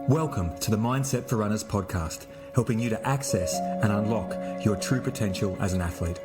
Welcome to the Mindset for Runners podcast, helping you to access and unlock your true potential as an athlete.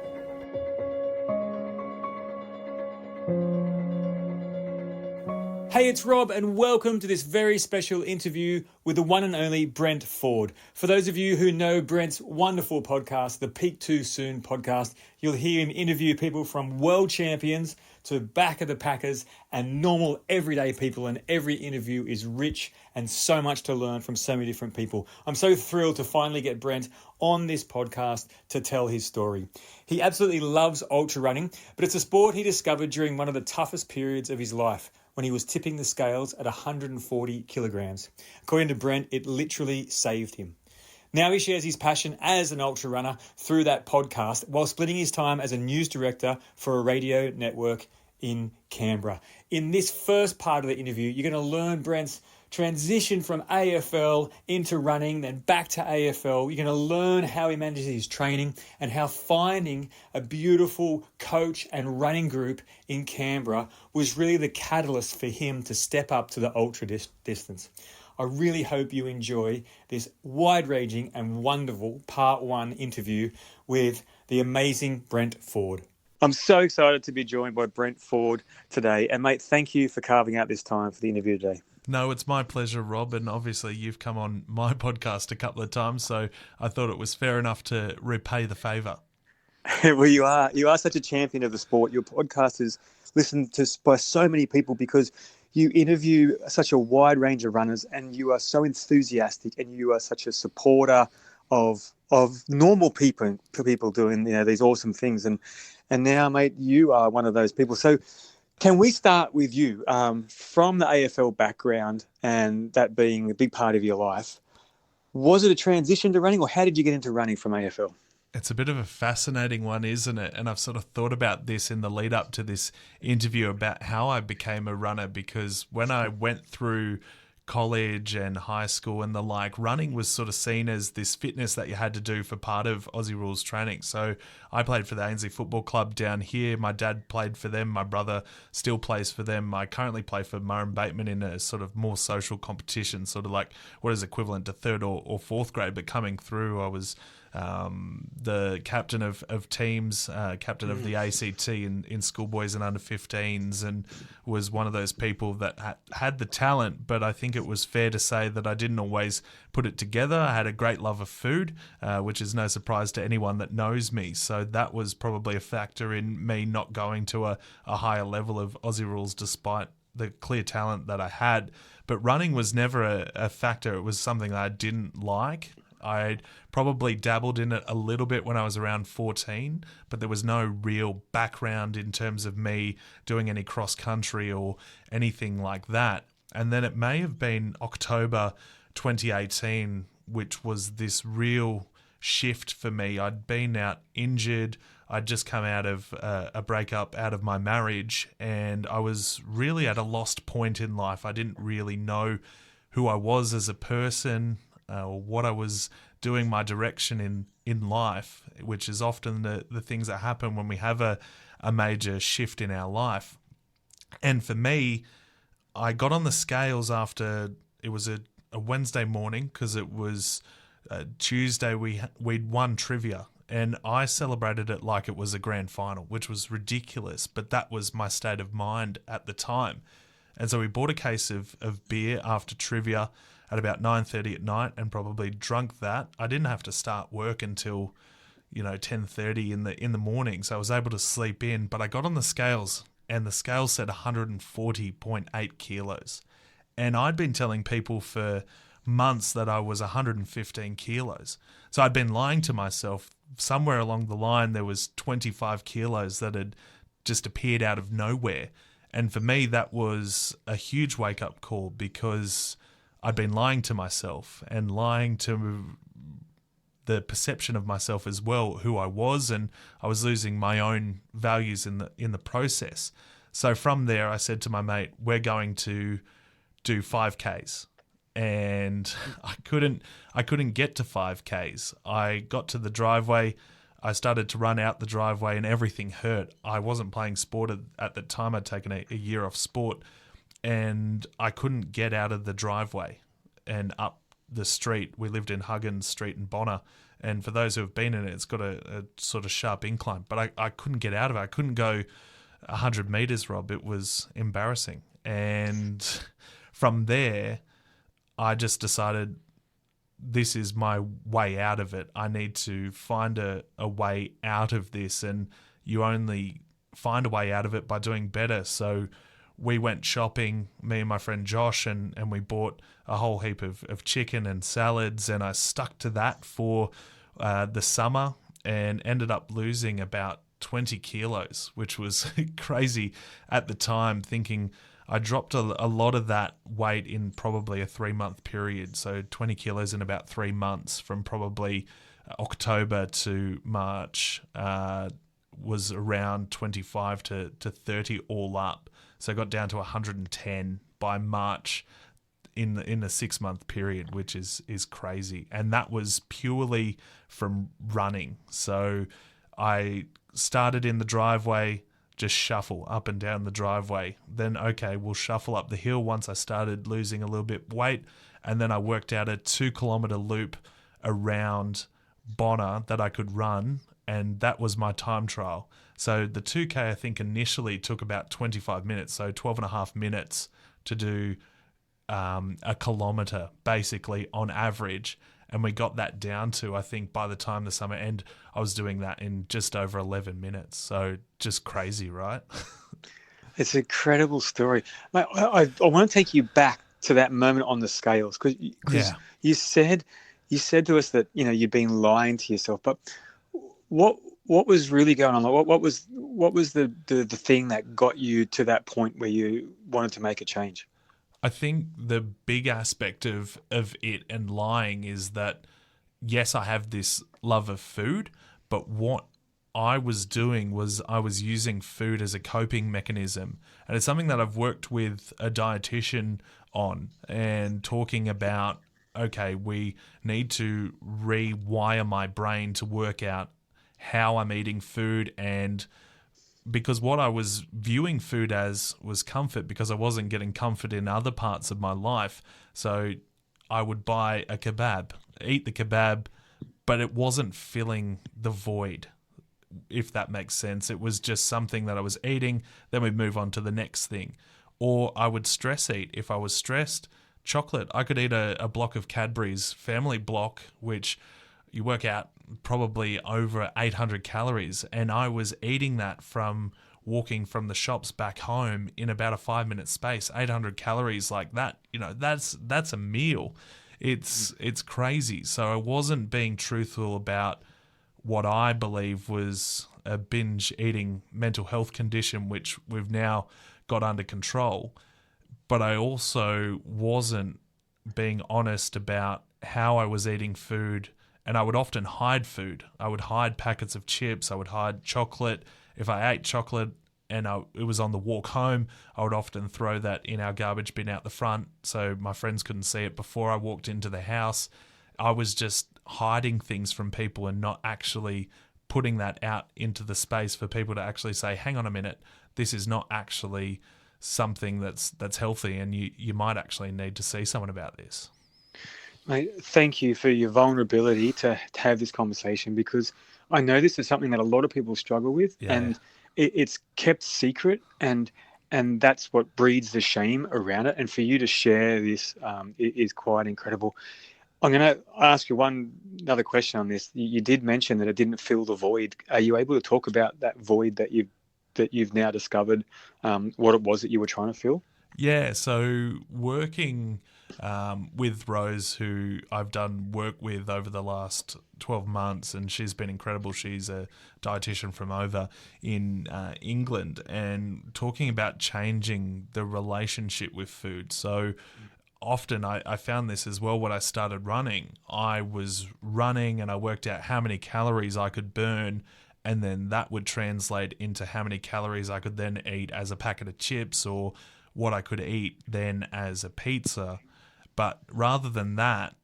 Hey, it's Rob, and welcome to this very special interview with the one and only Brent Ford. For those of you who know Brent's wonderful podcast, the Peak Too Soon podcast, you'll hear him interview people from world champions to back of the packers and normal everyday people, and every interview is rich and so much to learn from so many different people. I'm so thrilled to finally get Brent on this podcast to tell his story. He absolutely loves ultra running, but it's a sport he discovered during one of the toughest periods of his life, when he was tipping the scales at 140 kilograms. According to Brent, it literally saved him. Now he shares his passion as an ultra runner through that podcast while splitting his time as a news director for a radio network in Canberra. In this first part of the interview, you're going to learn Brent's transition from AFL into running, then back to AFL. You're going to learn how he manages his training and how finding a beautiful coach and running group in Canberra was really the catalyst for him to step up to the ultra distance. I really hope you enjoy this wide-ranging and wonderful part one interview with the amazing Brent Ford. I'm so excited to be joined by Brent Ford today. And mate, thank you for carving out this time for the interview today. No, it's my pleasure, Rob, and obviously you've come on my podcast a couple of times, so I thought it was fair enough to repay the favour. Well, you are such a champion of the sport. Your podcast is listened to by so many people because you interview such a wide range of runners, and you are so enthusiastic, and you are such a supporter of normal people doing these awesome things. And now, mate, you are one of those people. So can we start with you from the AFL background, and that being a big part of your life? Was it a transition to running, or how did you get into running from AFL? It's a bit of a fascinating one, isn't it? And I've sort of thought about this in the lead up to this interview about how I became a runner, because when I went through college and high school and the like, running was sort of seen as this fitness that you had to do for part of Aussie rules training. So I played for the ANZ Football Club down here. My dad played for them. My brother still plays for them. I currently play for Murray Bateman in a sort of more social competition, sort of like what is equivalent to third or fourth grade. But coming through, I was the captain of teams, captain of the ACT in schoolboys and under 15s, and was one of those people that had the talent, but I think it was fair to say that I didn't always put it together. I had a great love of food, which is no surprise to anyone that knows me. So that was probably a factor in me not going to a higher level of Aussie rules despite the clear talent that I had. But running was never a factor. It was something that I didn't like. I probably dabbled in it a little bit when I was around 14, but there was no real background in terms of me doing any cross country or anything like that. And then it may have been October 2018, which was this real shift for me. I'd been out injured. I'd just come out of a breakup out of my marriage, and I was really at a lost point in life. I didn't really know who I was as a person, or what I was doing, my direction in life, which is often the things that happen when we have a major shift in our life. And for me, I got on the scales after, it was a Wednesday morning, because it was Tuesday we'd won trivia, and I celebrated it like it was a grand final, which was ridiculous, but that was my state of mind at the time. And so we bought a case of beer after trivia at about 9:30 at night, and probably drunk that. I didn't have to start work until 10:30 in the morning, so I was able to sleep in. But I got on the scales, and the scale said 140.8 kilos, and I'd been telling people for months that I was 115 kilos. So I'd been lying to myself. Somewhere along the line, there was 25 kilos that had just appeared out of nowhere. And for me, that was a huge wake-up call, because I'd been lying to myself and lying to the perception of myself as well, who I was, and I was losing my own values in the process. So from there, I said to my mate, we're going to do 5Ks. And I couldn't get to 5Ks. I got to the driveway. I started to run out the driveway, and everything hurt. I wasn't playing sport at the time. I'd taken a year off sport, and I couldn't get out of the driveway. and up the street. We lived in Huggins Street in Bonner. And for those who have been in it, it's got a sort of sharp incline. But I couldn't get out of it. I couldn't go 100 meters, Rob. It was embarrassing. And from there, I just decided this is my way out of it. I need to find a way out of this. And you only find a way out of it by doing better. So we went shopping, me and my friend Josh, and we bought a whole heap of chicken and salads. And I stuck to that for the summer and ended up losing about 20 kilos, which was crazy at the time, thinking I dropped a lot of that weight in probably a 3-month period. So 20 kilos in about 3 months, from probably October to March, was around 25 to 30 all up. So I got down to 110 by March in a 6-month period, which is crazy. And that was purely from running. So I started in the driveway, just shuffle up and down the driveway. Then, okay, we'll shuffle up the hill once I started losing a little bit weight. And then I worked out a 2-kilometer loop around Bonner that I could run. And that was my time trial. So the 2K, I think, initially took about 25 minutes. So 12 and a half minutes to do a kilometre, basically, on average. And we got that down to, I think, by the time the summer ended, I was doing that in just over 11 minutes. So just crazy, right? It's an incredible story. Mate, I want to take you back to that moment on the scales, because you said to us that you'd been lying to yourself. But what was really going on? What was the thing that got you to that point where you wanted to make a change? I think the big aspect of it and lying is that, yes, I have this love of food, but what I was doing was I was using food as a coping mechanism. And it's something that I've worked with a dietitian on, and talking about, okay, we need to rewire my brain to work out how I'm eating food. And because what I was viewing food as was comfort, because I wasn't getting comfort in other parts of my life. So I would buy a kebab, eat the kebab, but it wasn't filling the void, if that makes sense. It was just something that I was eating, then we'd move on to the next thing. Or I would stress eat. If I was stressed, chocolate. I could eat a block of Cadbury's family block, which you work out probably over 800 calories. And I was eating that from walking from the shops back home in about a 5-minute space. 800 calories like that, that's a meal. It's crazy. So I wasn't being truthful about what I believe was a binge eating mental health condition, which we've now got under control. But I also wasn't being honest about how I was eating food. And I would often hide food. I would hide packets of chips. I would hide chocolate. If I ate chocolate and it was on the walk home, I would often throw that in our garbage bin out the front so my friends couldn't see it before I walked into the house. I was just hiding things from people and not actually putting that out into the space for people to actually say, hang on a minute, this is not actually something that's healthy, and you might actually need to see someone about this. Mate, thank you for your vulnerability to have this conversation, because I know this is something that a lot of people struggle with, and it's kept secret, and that's what breeds the shame around it. And for you to share this is quite incredible. I'm going to ask you another question on this. You did mention that it didn't fill the void. Are you able to talk about that void that you've now discovered, what it was that you were trying to fill? Yeah, so working with Rose, who I've done work with over the last 12 months, and she's been incredible. She's a dietitian from over in England, and talking about changing the relationship with food. So often I found this as well when I started running. I was running and I worked out how many calories I could burn, and then that would translate into how many calories I could then eat as a packet of chips, or what I could eat then as a pizza. But rather than that,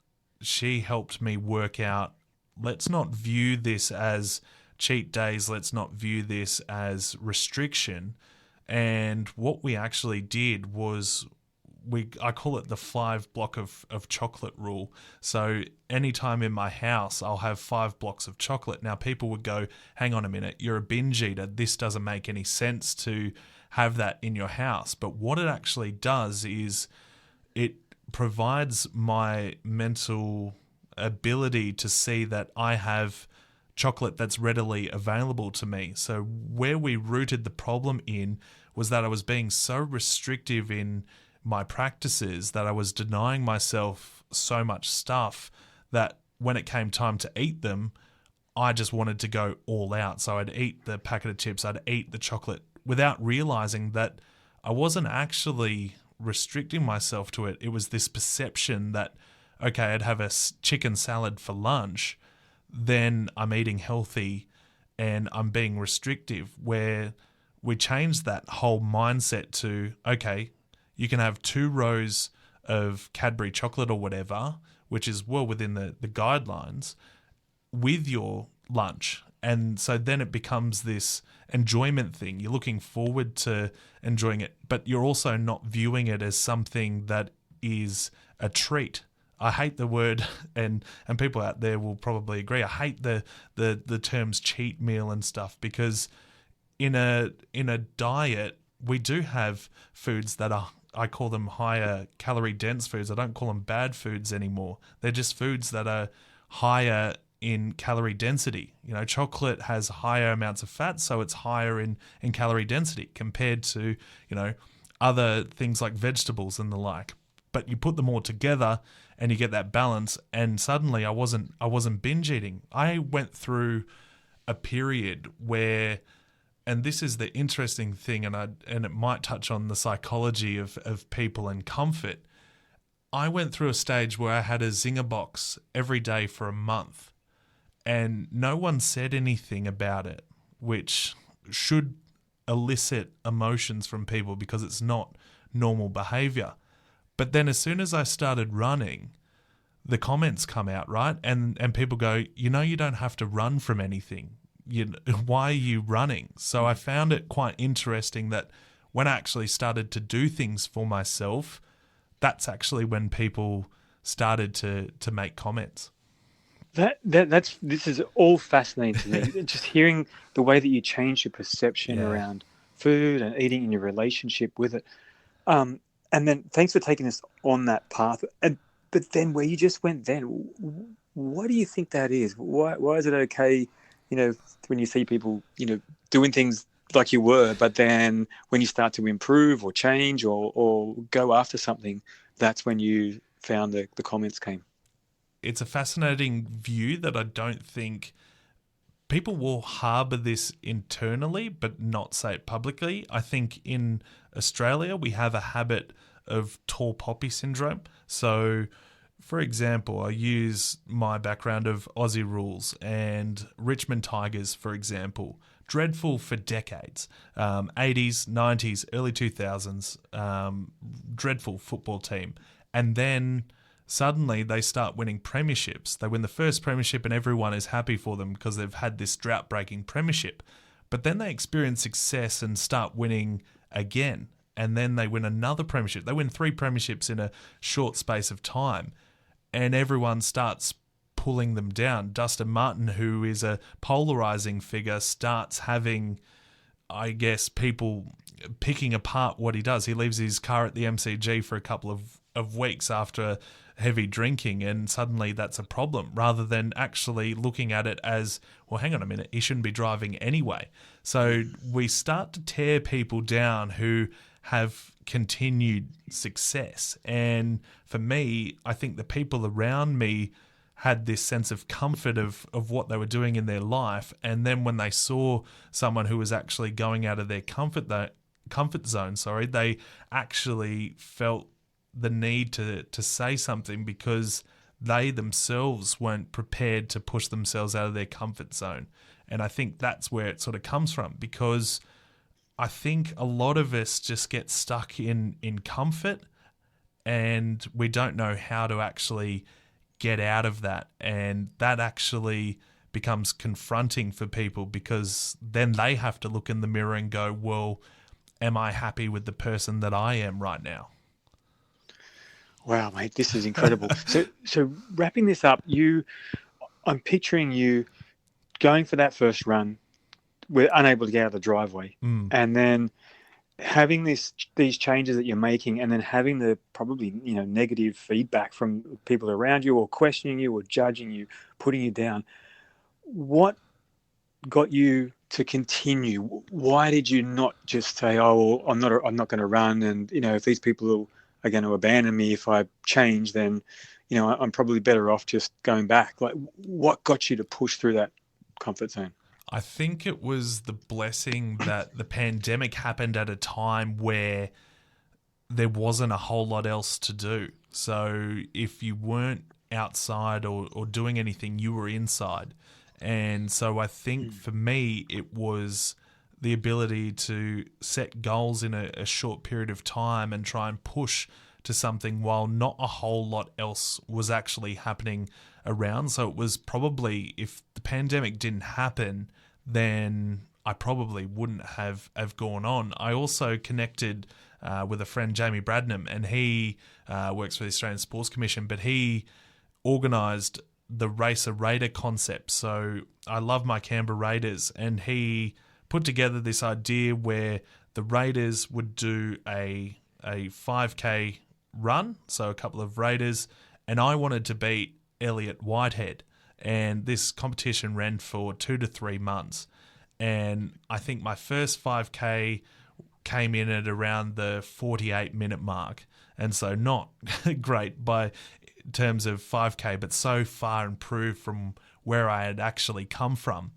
she helped me work out, let's not view this as cheat days, let's not view this as restriction. And what we actually did was I call it the 5 block of chocolate rule. So anytime in my house, I'll have 5 blocks of chocolate. Now people would go, hang on a minute, you're a binge eater. This doesn't make any sense to have that in your house. But what it actually does is it provides my mental ability to see that I have chocolate that's readily available to me. So where we rooted the problem in was that I was being so restrictive in my practices that I was denying myself so much stuff that when it came time to eat them, I just wanted to go all out. So I'd eat the packet of chips, I'd eat the chocolate without realizing that I wasn't actually restricting myself to it. It was this perception that, okay, I'd have a chicken salad for lunch, then I'm eating healthy and I'm being restrictive, where we changed that whole mindset to, okay, you can have 2 rows of Cadbury chocolate or whatever, which is well within the guidelines, with your lunch. And so then it becomes this enjoyment thing. You're looking forward to enjoying it, but you're also not viewing it as something that is a treat. I hate the word, and people out there will probably agree, I hate the terms cheat meal and stuff, because in a diet, we do have foods that are, I call them higher calorie dense foods. I don't call them bad foods anymore. They're just foods that are higher in calorie density. You know, chocolate has higher amounts of fat, so it's higher in calorie density compared to, you know, other things like vegetables and the like. But you put them all together and you get that balance, and suddenly I wasn't binge eating. I went through a period where, and this is the interesting thing, and it might touch on the psychology of people and comfort. I went through a stage where I had a Zinger box every day for a month, and no one said anything about it, which should elicit emotions from people because it's not normal behavior. But then as soon as I started running, the comments come out, right? And people go, you don't have to run from anything. Why are you running? So I found it quite interesting that when I actually started to do things for myself, that's actually when people started to make comments. This is all fascinating to me. Just hearing the way that you change your perception around food and eating and your relationship with it. And then thanks for taking us on that path. But then where you just went then, what do you think that is? Why is it okay, when you see people, doing things like you were, but then when you start to improve or change or go after something, that's when you found the comments came? It's a fascinating view that I don't think people will harbour this internally but not say it publicly. I think in Australia we have a habit of tall poppy syndrome. So, for example, I use my background of Aussie rules and Richmond Tigers, for example. Dreadful for decades. 80s, 90s, early 2000s, dreadful football team. And then suddenly they start winning premierships. They win the first premiership and everyone is happy for them because they've had this drought-breaking premiership. But then they experience success and start winning again. And then they win another premiership. They win 3 premierships in a short space of time. And everyone starts pulling them down. Dustin Martin, who is a polarizing figure, starts having, I guess, people picking apart what he does. He leaves his car at the MCG for a couple of weeks after heavy drinking, and suddenly that's a problem, rather than actually looking at it as, well, hang on a minute, he shouldn't be driving anyway. So we start to tear people down who have continued success. And for me, I think the people around me had this sense of comfort of what they were doing in their life. And then when they saw someone who was actually going out of their comfort zone, they actually felt the need to say something because they themselves weren't prepared to push themselves out of their comfort zone. And I think that's where it sort of comes from, because I think a lot of us just get stuck in comfort and we don't know how to actually get out of that. And that actually becomes confronting for people, because then they have to look in the mirror and go, well, am I happy with the person that I am right now? Wow, mate, this is incredible. So wrapping this up, I'm picturing you going for that first run. We're unable to get out of the driveway, and then having these changes that you're making, and then having the probably negative feedback from people around you, or questioning you, or judging you, putting you down. What got you to continue? Why did you not just say, "Oh, well, I'm not going to run," and if these people are going to abandon me if I change, then I'm probably better off just going back. Like, what got you to push through that comfort zone? I think it was the blessing that the pandemic happened at a time where there wasn't a whole lot else to do. So if you weren't outside or doing anything, you were inside. And so I think for me, it was the ability to set goals in a short period of time and try and push to something while not a whole lot else was actually happening around. So it was probably, if the pandemic didn't happen, then I probably wouldn't have gone on. I also connected with a friend, Jamie Bradnam, and he works for the Australian Sports Commission, but he organised the Racer Raider concept. So I love my Canberra Raiders, and he put together this idea where the Raiders would do a 5K run, so a couple of Raiders, and I wanted to beat Elliot Whitehead. And this competition ran for 2 to 3 months. And I think my first 5K came in at around the 48-minute mark. And so not great by terms of 5K, but so far improved from where I had actually come from.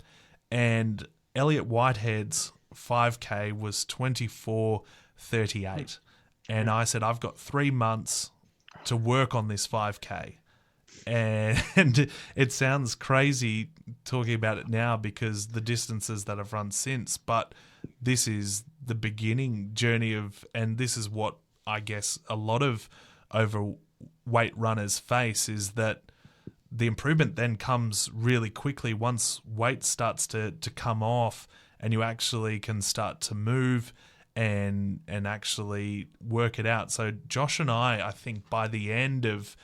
And Elliot Whitehead's 5K was 24:38. And I said, I've got 3 months to work on this 5K. And it sounds crazy talking about it now because the distances that I've run since, but this is the beginning journey and this is what I guess a lot of overweight runners face, is that the improvement then comes really quickly once weight starts to come off and you actually can start to move and actually work it out. So Josh and I think by the end of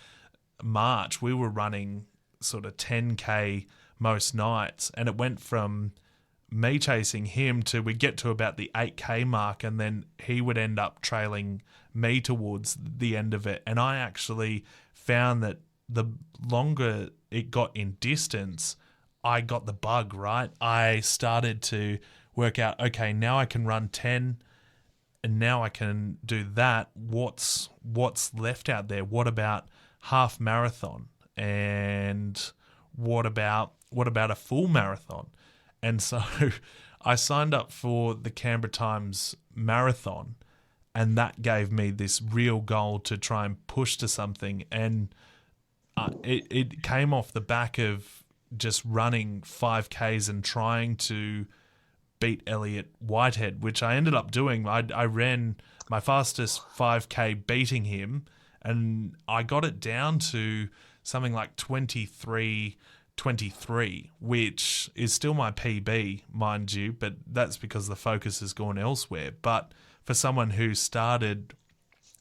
March, we were running sort of 10K most nights, and it went from me chasing him to we get to about the 8K mark, and then he would end up trailing me towards the end of it. And I actually found that the longer it got in distance, I got the bug, right? I started to work out, okay, now I can run 10 and now I can do that. What's left out there? What about half marathon, and what about a full marathon? And so I signed up for the Canberra Times Marathon, and that gave me this real goal to try and push to something. And it came off the back of just running 5Ks and trying to beat Elliot Whitehead, which I ended up doing. I ran my fastest 5K beating him, and I got it down to something like 23:23, which is still my PB, mind you, but that's because the focus has gone elsewhere. But for someone who started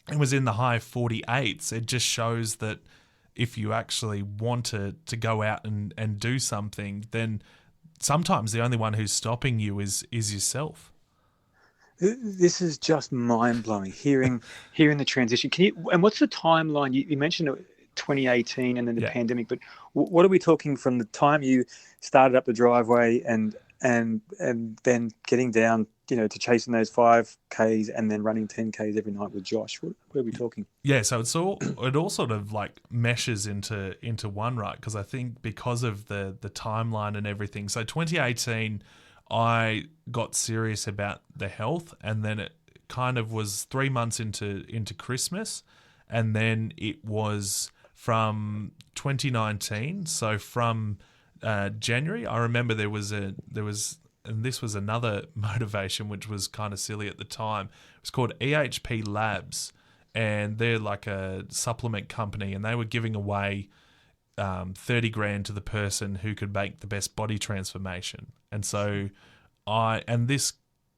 and was in the high 48s, it just shows that if you actually want to go out and do something, then sometimes the only one who's stopping you is yourself. This is just mind-blowing, hearing the transition. And what's the timeline? You mentioned 2018 and then the pandemic, but what are we talking from the time you started up the driveway and then getting down, to chasing those 5Ks and then running 10Ks every night with Josh? What are we talking? Yeah, so it all sort of like meshes into one, right? Because I think because of the timeline and everything. So 2018, I got serious about the health, and then it kind of was 3 months into Christmas, and then it was from 2019. So from January, I remember there was, and this was another motivation which was kind of silly at the time. It was called EHP Labs, and they're like a supplement company, and they were giving away 30 grand to the person who could make the best body transformation. And so this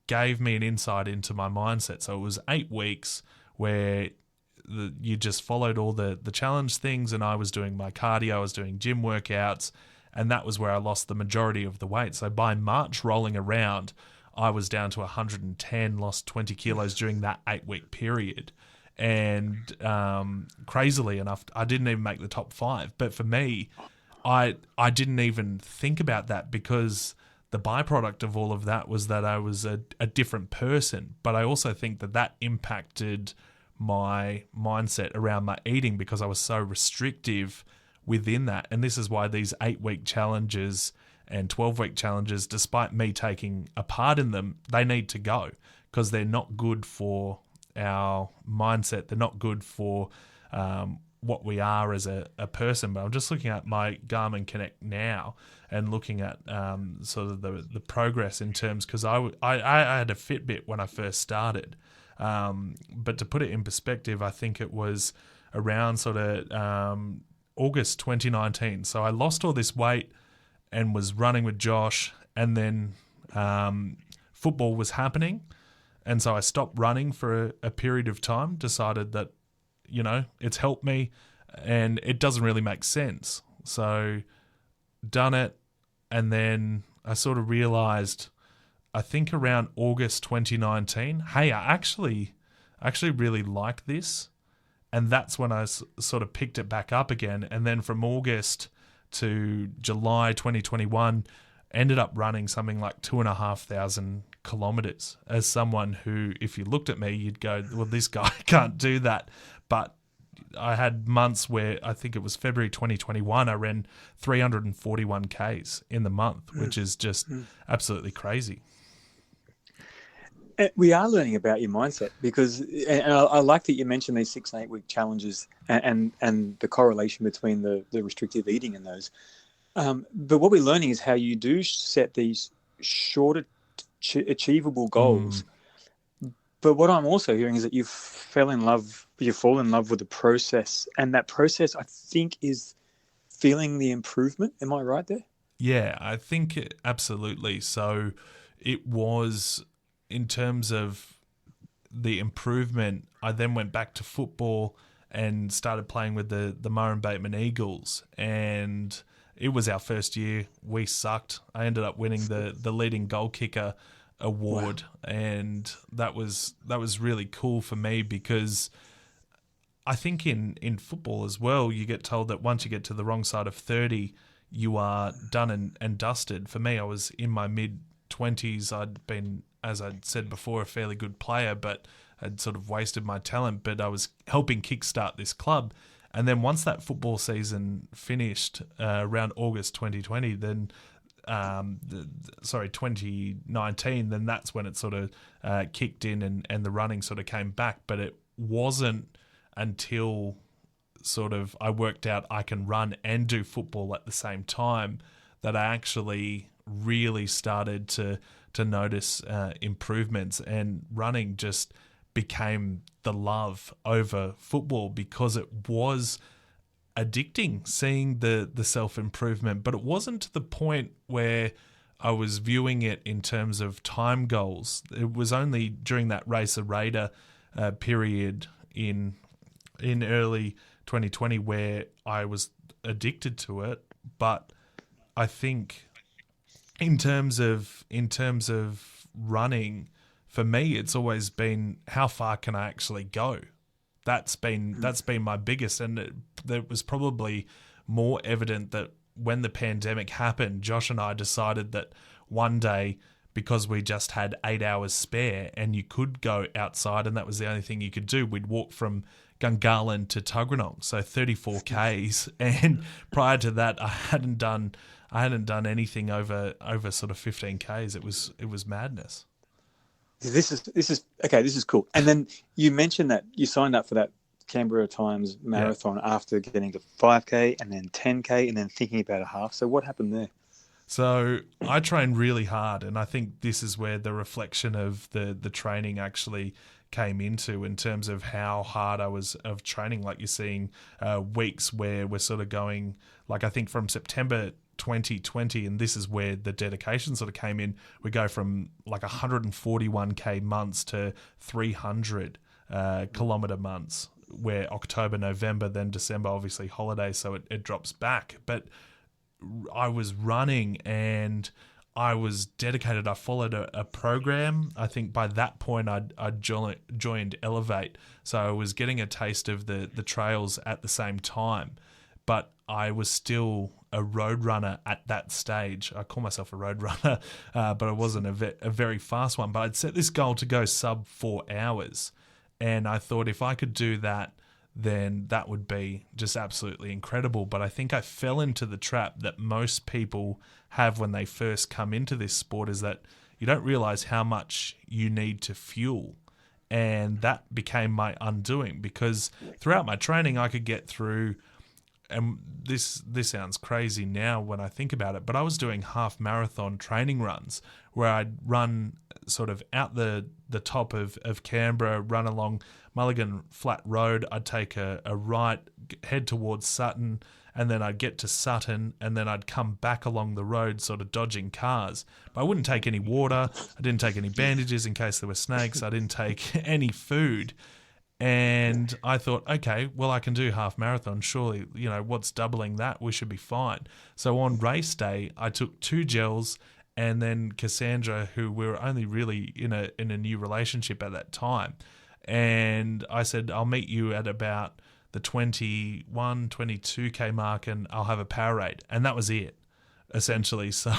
gave me an insight into my mindset. So it was 8 weeks where you just followed all the challenge things, and I was doing my cardio, I was doing gym workouts, and that was where I lost the majority of the weight. So by March rolling around, I was down to 110, lost 20 kilos during that 8-week period. And crazily enough, I didn't even make the top 5. But for me, I didn't even think about that, because the byproduct of all of that was that I was a different person. But I also think that impacted my mindset around my eating, because I was so restrictive within that. And this is why these 8-week challenges and 12-week challenges, despite me taking a part in them, they need to go, because they're not good for our mindset. They're not good for what we are as a person. But I'm just looking at my Garmin Connect now and looking at sort of the progress in terms, because I had a Fitbit when I first started. But to put it in perspective, I think it was around sort of August 2019. So I lost all this weight and was running with Josh, and then football was happening. And so I stopped running for a period of time, decided that, it's helped me and it doesn't really make sense. So done it. And then I sort of realized, I think around August 2019, hey, I actually really like this. And that's when I sort of picked it back up again. And then from August to July 2021, ended up running something like 2,500 kilometers, as someone who, if you looked at me, you'd go, well, this guy can't do that. But I had months where, I think it was February 2021, I ran 341 Ks in the month, which is just absolutely crazy. We are learning about your mindset, because, and I like that you mentioned these 6 and 8 week challenges and the correlation between the restrictive eating and those. But what we're learning is how you do set these shorter, achievable goals. But what I'm also hearing is that you fall in love with the process, and that process, I think, is feeling the improvement. Am I right there? Yeah, I think absolutely. So it was, in terms of the improvement, I then went back to football and started playing with the Murray Bateman Eagles, and it was our first year. We sucked. I ended up winning the leading goal kicker award. Wow. And that was really cool for me, because I think in football as well, you get told that once you get to the wrong side of 30, you are done and dusted. For me, I was in my mid-20s. I'd been, as I'd said before, a fairly good player, but I'd sort of wasted my talent. But I was helping kickstart this club. And then once that football season finished around August 2020, then 2019, then that's when it sort of kicked in and the running sort of came back. But it wasn't until sort of I worked out I can run and do football at the same time that I actually really started to notice improvements, and running just became the love over football, because it was addicting seeing the self-improvement. But it wasn't to the point where I was viewing it in terms of time goals. It was only during that Race a Raider period in early 2020 where I was addicted to it. But I think in terms of running, for me, it's always been, how far can I actually go? That's been my biggest, and it was probably more evident that when the pandemic happened, Josh and I decided that one day, because we just had 8 hours spare and you could go outside and that was the only thing you could do, we'd walk from Gungahlin to Tuggeranong, so 34 Ks. And prior to that, I hadn't done anything over sort of 15 Ks. It was madness. This is cool. And then you mentioned that you signed up for that Canberra Times marathon after getting to 5K and then 10K and then thinking about a half. So what happened there? So I trained really hard, and I think this is where the reflection of the training actually came into, in terms of how hard I was of training. Like, you're seeing weeks where we're sort of going, like, I think from September 2020, and this is where the dedication sort of came in, we go from like 141K months to 300 kilometer months. where October, November, then December, obviously holidays, so it drops back. But I was running and I was dedicated. I followed a program. I think by that point I'd joined Elevate, so I was getting a taste of the trails at the same time. But I was still a road runner at that stage. I call myself a road runner, but I wasn't a very fast one. But I'd set this goal to go sub 4 hours, and I thought if I could do that, then that would be just absolutely incredible. But I think I fell into the trap that most people have when they first come into this sport, is that you don't realize how much you need to fuel. And that became my undoing, because throughout my training I could get through, and this sounds crazy now when I think about it, but I was doing half marathon training runs where I'd run sort of out the top of Canberra, run along Mulligan Flat Road. I'd take a right, head towards Sutton, and then I'd get to Sutton, and then I'd come back along the road sort of dodging cars. But I wouldn't take any water. I didn't take any bandages in case there were snakes. I didn't take any food. And I thought, okay, well, I can do half marathon. Surely, what's doubling that? We should be fine. So on race day, I took 2 gels, and then Cassandra, who we were only really in a new relationship at that time, and I said, I'll meet you at about the 21, 22K mark, and I'll have a Powerade. And that was it, essentially. So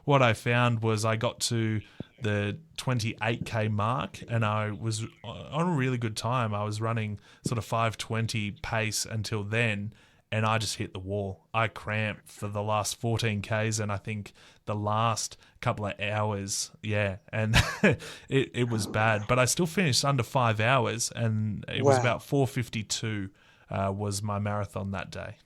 what I found was I got to the 28K mark, and I was on a really good time. I was running sort of 5:20 pace until then, and I just hit the wall. I cramped for the last 14Ks, and I think the last couple of hours, and it was bad. But I still finished under 5 hours, and it was about 4:52 was my marathon that day.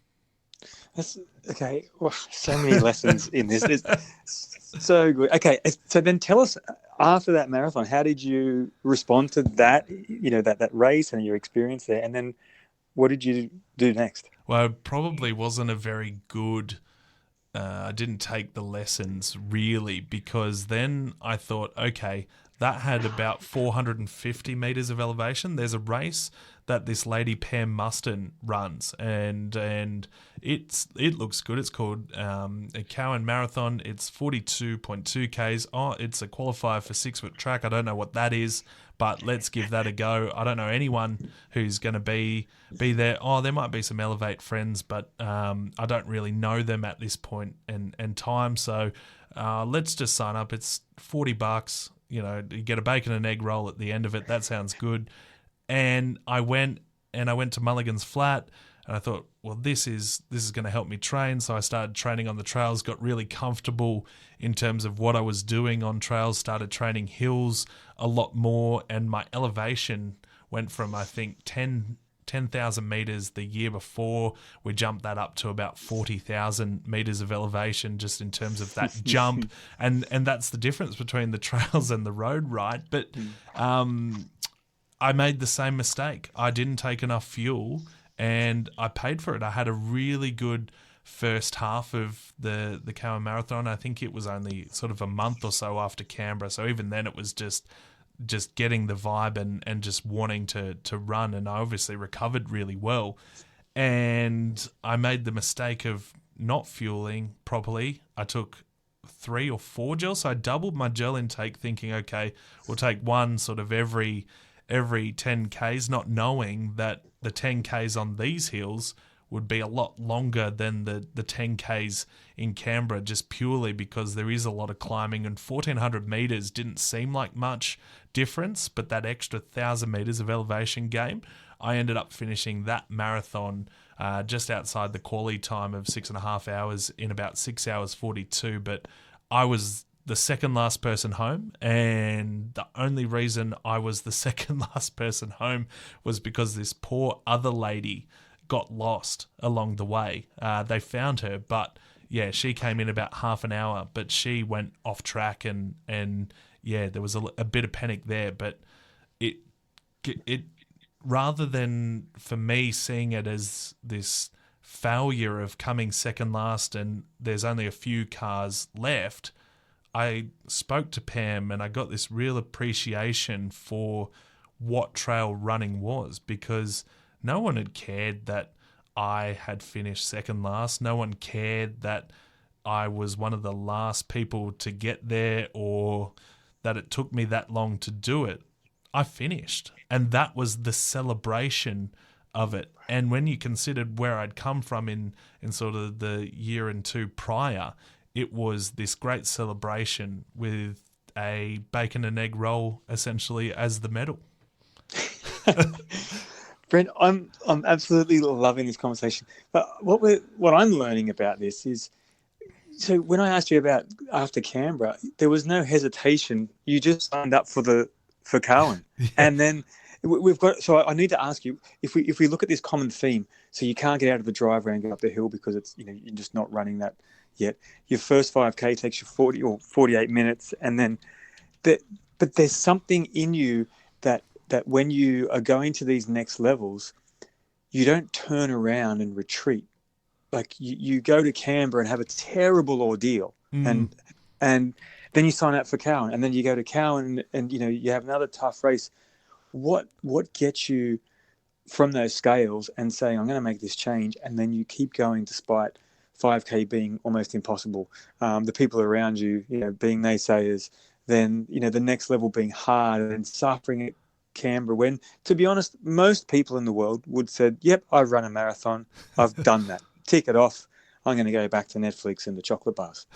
That's okay. Well, so many lessons in this. It's so good. Okay, so then tell us, after that marathon, how did you respond to that? That race and your experience there, and then what did you do next? Well, it probably wasn't a very good. I didn't take the lessons really, because then I thought, okay, that had about 450 meters of elevation. There's a race that this lady Pam Muston runs, and it looks good. It's called a Cowan Marathon. It's 42.2 Ks. Oh, it's a qualifier for 6-foot track. I don't know what that is, but let's give that a go. I don't know anyone who's going to be there. Oh, there might be some Elevate friends, but I don't really know them at this point and time. So let's just sign up. It's $40. You get a bacon and egg roll at the end of it. That sounds good. And I went to Mulligan's Flat, and I thought, well, this is going to help me train. So I started training on the trails, got really comfortable in terms of what I was doing on trails, started training hills a lot more, and my elevation went from, I think, 10,000 meters the year before. We jumped that up to about 40,000 meters of elevation just in terms of that jump. And that's the difference between the trails and the road, right? But I made the same mistake. I didn't take enough fuel, and I paid for it. I had a really good first half of the Cowan Marathon. I think it was only sort of a month or so after Canberra. So even then it was just getting the vibe and just wanting to run. And I obviously recovered really well. And I made the mistake of not fueling properly. I took 3 or 4 gels. So I doubled my gel intake, thinking, okay, we'll take one sort of every 10 Ks, not knowing that the 10 Ks on these hills would be a lot longer than the 10 Ks in Canberra, just purely because there is a lot of climbing, and 1,400 meters didn't seem like much difference, but that extra 1,000 meters of elevation gain, I ended up finishing that marathon just outside the quali time of 6.5 hours in about 6 hours 42, but I was the second last person home, and the only reason I was the second last person home was because this poor other lady got lost along the way. They found her, but yeah, she came in about half an hour, but she went off track, and yeah, there was a bit of panic there. But it rather than for me seeing it as this failure of coming second last and there's only a few cars left, I spoke to Pam and I got this real appreciation for what trail running was, because no one had cared that I had finished second last. No one cared that I was one of the last people to get there or that it took me that long to do it. I finished. And that was the celebration of it. And when you considered where I'd come from in sort of the year and two prior, it was this great celebration with a bacon and egg roll essentially as the medal. Brent, I'm absolutely loving this conversation. But what I'm learning about this is, so when I asked you about after Canberra, there was no hesitation. You just signed up for Cowan, Yeah. and then we've got. So I need to ask you, if we look at this common theme, so you can't get out of the driveway and go up the hill because it's you're just not running that yet. Your first 5K takes you 40 or 48 minutes, and then but there's something in you that when you are going to these next levels, you don't turn around and retreat. Like you go to Canberra and have a terrible ordeal, and then you sign up for Cowan, and then you go to Cowan and you have another tough race. What gets you from those scales and saying, I'm going to make this change, and then you keep going despite 5K being almost impossible, the people around you, being naysayers, then the next level being hard and suffering at Canberra, when, to be honest, most people in the world would said, yep, I've run a marathon, I've done that, tick it off, I'm going to go back to Netflix and the chocolate bars.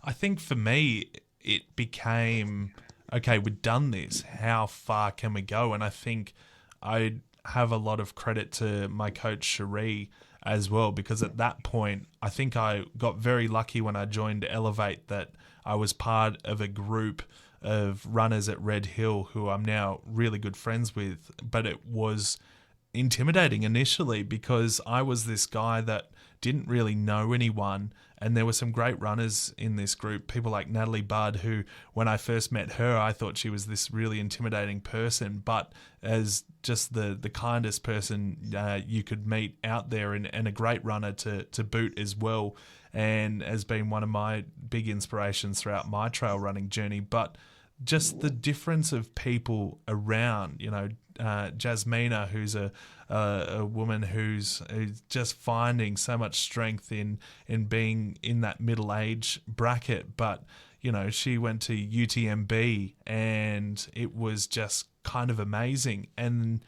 I think for me it became, okay, we've done this, how far can we go? And I think I have a lot of credit to my coach Cherie as well, because at that point I think I got very lucky when I joined Elevate that I was part of a group of runners at Red Hill who I'm now really good friends with. But it was intimidating initially because I was this guy that didn't really know anyone, and there were some great runners in this group, people like Natalie Budd, who when I first met her I thought she was this really intimidating person, but as just the kindest person you could meet out there, and a great runner to boot as well, and has been one of my big inspirations throughout my trail running journey. But just the difference of people around, Jasmina, who's a woman who's just finding so much strength in being in that middle age bracket, but she went to UTMB and it was just kind of amazing, and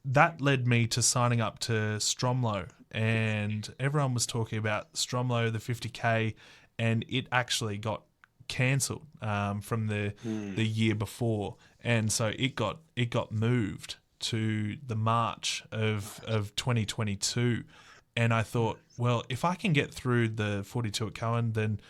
that led me to signing up to Stromlo, and everyone was talking about Stromlo, the 50K, and it actually got cancelled from the year before, and so it got moved to the March of 2022, and I thought, well, if I can get through the 42 at Cowan, then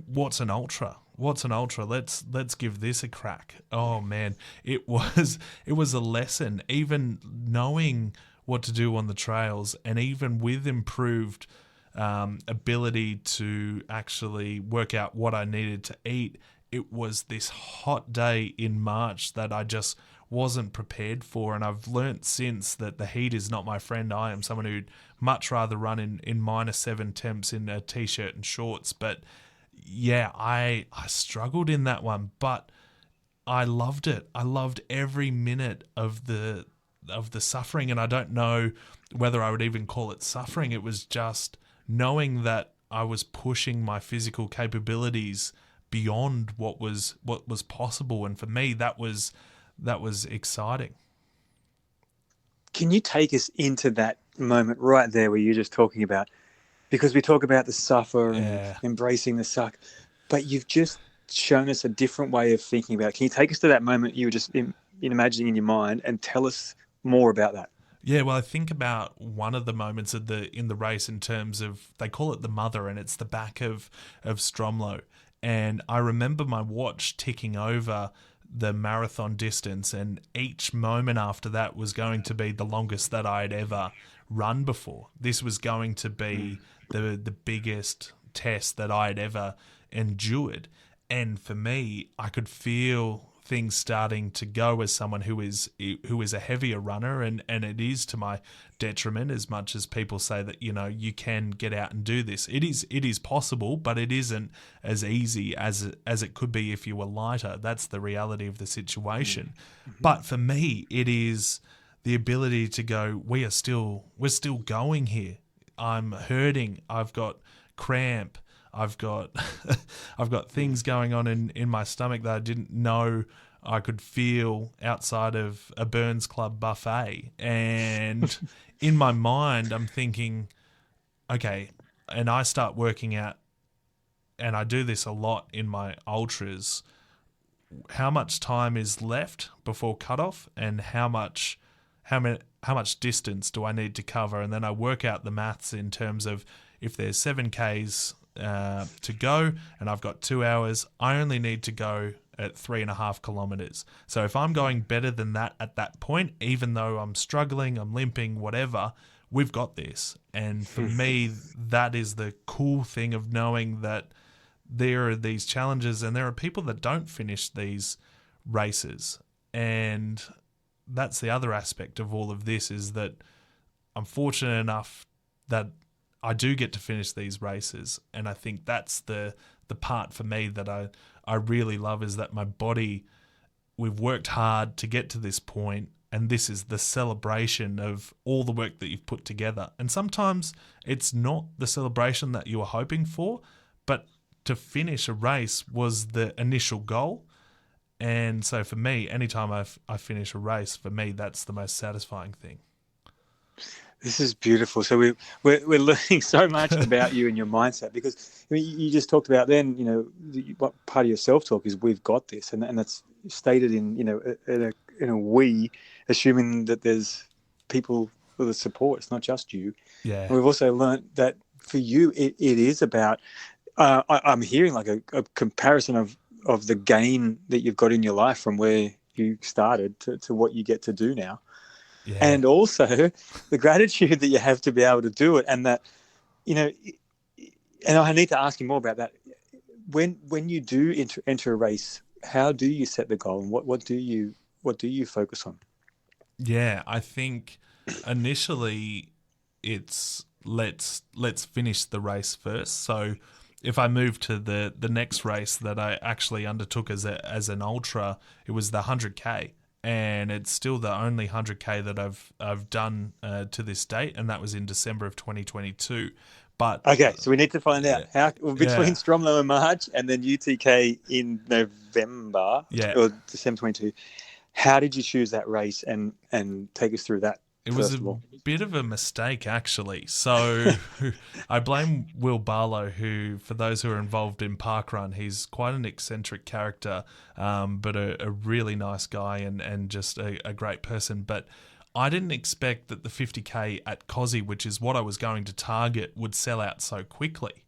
what's an ultra? Let's give this a crack. Oh man, it was a lesson, even knowing what to do on the trails, and even with improved ability to actually work out what I needed to eat. It was this hot day in March that I just wasn't prepared for, and I've learnt since that the heat is not my friend. I am someone who'd much rather run in -7 temps in a t-shirt and shorts. But yeah, I struggled in that one, but I loved it. I loved every minute of the suffering, and I don't know whether I would even call it suffering. It was just knowing that I was pushing my physical capabilities beyond what was possible, and for me that was exciting. Can you take us into that moment right there where you're just talking about, because we talk about the suffer and embracing the suck, but you've just shown us a different way of thinking about it. Can you take us to that moment you were just imagining in your mind and tell us more about that? Yeah, well, I think about one of the moments in the race in terms of, they call it the mother, and it's the back of Stromlo. And I remember my watch ticking over the marathon distance, and each moment after that was going to be the longest that I had ever run before. This was going to be the biggest test that I had ever endured. And for me, I could feel things starting to go as someone who is a heavier runner, and it is to my detriment, as much as people say that you can get out and do this. It is possible, but it isn't as easy as it could be if you were lighter. That's the reality of the situation. Mm-hmm. But for me, it is the ability to go, we're still going here. I'm hurting. I've got cramp. I've got things going on in my stomach that I didn't know I could feel outside of a Burns Club buffet. And in my mind, I'm thinking, okay, and I start working out, and I do this a lot in my ultras, how much time is left before cutoff, and how much distance do I need to cover, and then I work out the maths in terms of if there's 7Ks to go and I've got 2 hours, I only need to go at 3.5 kilometers. So if I'm going better than that at that point, even though I'm struggling, I'm limping, whatever, we've got this. And for me, that is the cool thing of knowing that there are these challenges and there are people that don't finish these races. And that's the other aspect of all of this, is that I'm fortunate enough that I do get to finish these races. And I think that's the part for me that I really love, is that my body, we've worked hard to get to this point, and this is the celebration of all the work that you've put together. And sometimes it's not the celebration that you were hoping for, but to finish a race was the initial goal. And so for me, anytime I finish a race, for me, that's the most satisfying thing. This is beautiful. So we're learning so much about you and your mindset, because you just talked about then, what part of your self-talk is we've got this, and that's stated in, in a we, assuming that there's people for the support. It's not just you. Yeah. And we've also learned that for you, it is about, I'm hearing like a comparison of the gain that you've got in your life from where you started to what you get to do now. Yeah. And also the gratitude that you have to be able to do it, and that, and I need to ask you more about that. When you do enter a race, how do you set the goal, and what do you focus on? Yeah, I think initially it's let's finish the race first. So if I move to the next race that I actually undertook as an ultra, it was the 100K. And it's still the only 100K that I've done to this date, and that was in December of 2022. But okay, so we need to find out how between Stromlo in March and then UTK in November or December 22. How did you choose that race, and take us through that? It was a bit of a mistake, actually. So I blame Will Barlow, who, for those who are involved in parkrun, he's quite an eccentric character, but a really nice guy and just a great person. But I didn't expect that the 50K at Cozzy, which is what I was going to target, would sell out so quickly.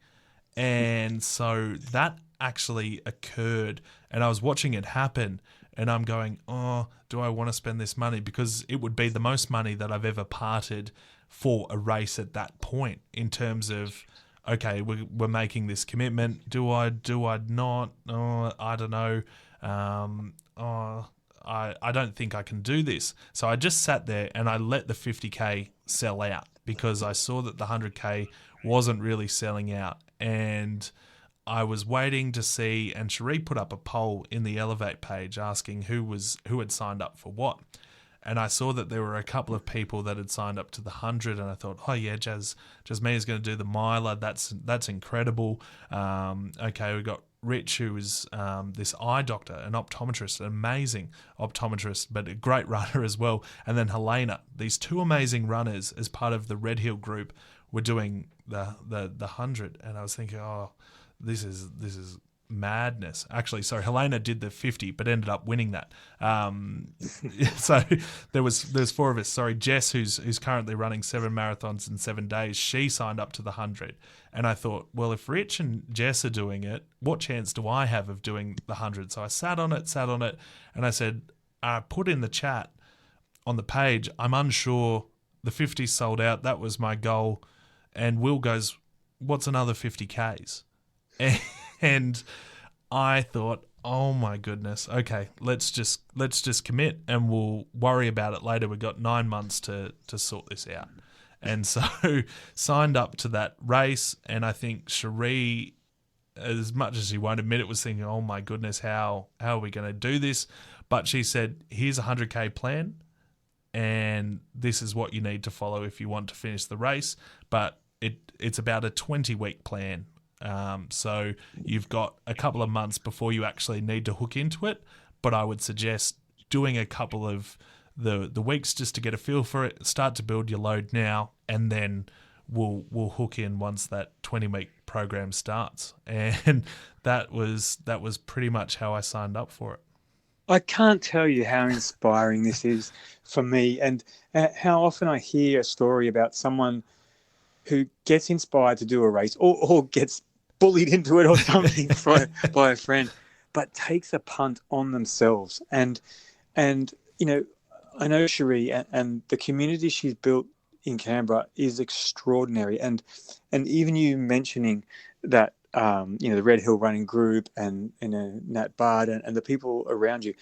And so that actually occurred, and I was watching it happen. And I'm going, do I want to spend this money? Because it would be the most money that I've ever parted for a race at that point, in terms of, okay, we're making this commitment. Do I not? I don't know. I don't think I can do this. So I just sat there and I let the 50K sell out, because I saw that the 100K wasn't really selling out. And I was waiting to see, and Cherie put up a poll in the Elevate page asking who had signed up for what. And I saw that there were a couple of people that had signed up to the 100, and I thought, oh yeah, Jasmine's going to do the miler. That's incredible. Okay, we got Rich, who is this eye doctor, an optometrist, an amazing optometrist, but a great runner as well. And then Helena, these two amazing runners as part of the Red Hill group, were doing the 100, and I was thinking, this is madness. Actually, sorry, Helena did the 50, but ended up winning that. So there's four of us. Sorry, Jess, who's currently running 7 marathons in 7 days, she signed up to the 100. And I thought, well, if Rich and Jess are doing it, what chance do I have of doing the 100? So I sat on it, and I said, I put in the chat on the page, I'm unsure. The 50 sold out. That was my goal. And Will goes, what's another 50Ks? And I thought, oh my goodness, okay, let's just commit, and we'll worry about it later. We've got 9 months to sort this out. And so signed up to that race, and I think Cherie, as much as she won't admit it, was thinking, oh my goodness, how are we going to do this? But she said, here's a 100K plan. and this is what you need to follow if you want to finish the race. But it's about a 20-week plan. So you've got a couple of months before you actually need to hook into it. But I would suggest doing a couple of the weeks just to get a feel for it, start to build your load now, and then we'll hook in once that 20-week program starts. And that was pretty much how I signed up for it. I can't tell you how inspiring this is for me, and how often I hear a story about someone who gets inspired to do a race or gets bullied into it or something by a friend, but takes a punt on themselves. And you know, I know Cherie and the community she's built in Canberra is extraordinary. And even you mentioning that, the Red Hill Running Group and Nat Bard and the people around you.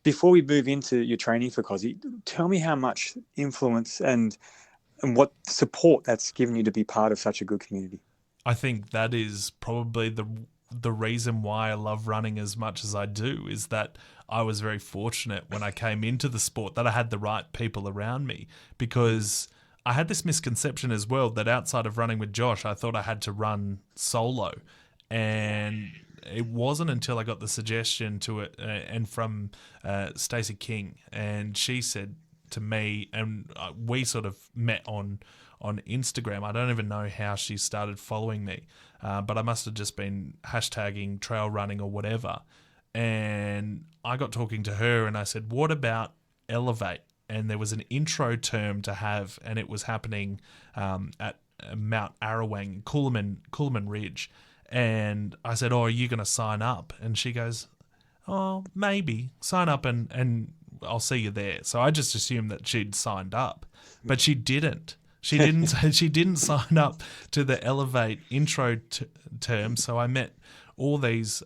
Before we move into your training for COSI, tell me how much influence and what support that's given you to be part of such a good community. I think that is probably the reason why I love running as much as I do, is that I was very fortunate when I came into the sport that I had the right people around me, because I had this misconception as well that outside of running with Josh, I thought I had to run solo. And it wasn't until I got the suggestion to it and from Stacey King, and she said to me, and we sort of met on Instagram. I don't even know how she started following me, but I must have just been hashtagging trail running or whatever. And I got talking to her and I said, what about Elevate? And there was an intro term to have, and it was happening at Mount Arrowang, Coolman Ridge. And I said, are you going to sign up? And she goes, oh, maybe. Sign up and I'll see you there. So I just assumed that she'd signed up, but she didn't. She didn't sign up to the Elevate intro term. So I met all these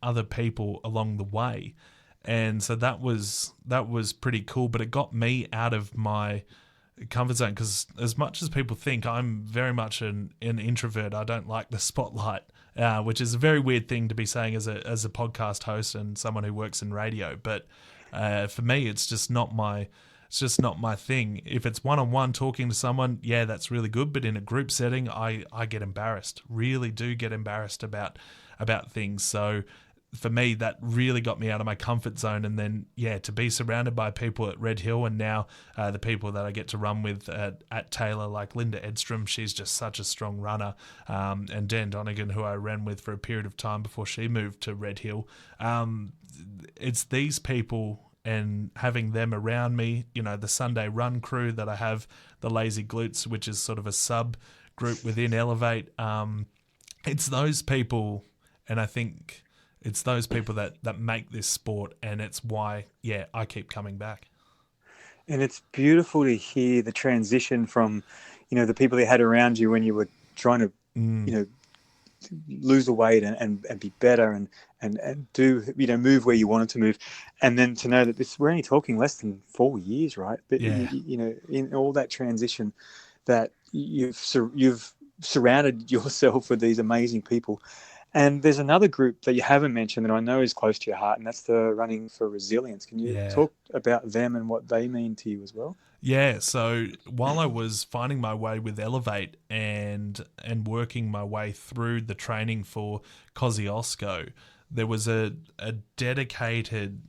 other people along the way. And so that was pretty cool, but it got me out of my comfort zone, because as much as people think I'm very much an introvert, I don't like the spotlight, which is a very weird thing to be saying as a podcast host and someone who works in radio. But for me, it's just not my thing. If it's one-on-one talking to someone, yeah, that's really good. But in a group setting, I get embarrassed, really do get embarrassed about things. So for me, that really got me out of my comfort zone. And then, yeah, to be surrounded by people at Red Hill, and now the people that I get to run with at Taylor, like Linda Edstrom, she's just such a strong runner, and Dan Donegan, who I ran with for a period of time before she moved to Red Hill. It's these people and having them around me, the Sunday run crew that I have, the Lazy Glutes, which is sort of a sub group within Elevate. It's those people, and I think it's those people that make this sport, and it's why, yeah, I keep coming back. And it's beautiful to hear the transition from, the people you had around you when you were trying to, lose the weight and be better and do, move where you wanted to move. And then to know that we're only talking less than 4 years, right? But, yeah. In all that transition, that you've surrounded yourself with these amazing people. And there's another group that you haven't mentioned that I know is close to your heart, and that's the Running for Resilience. Can you talk about them and what they mean to you as well? Yeah, so while I was finding my way with Elevate and working my way through the training for Kosciuszko, there was a dedicated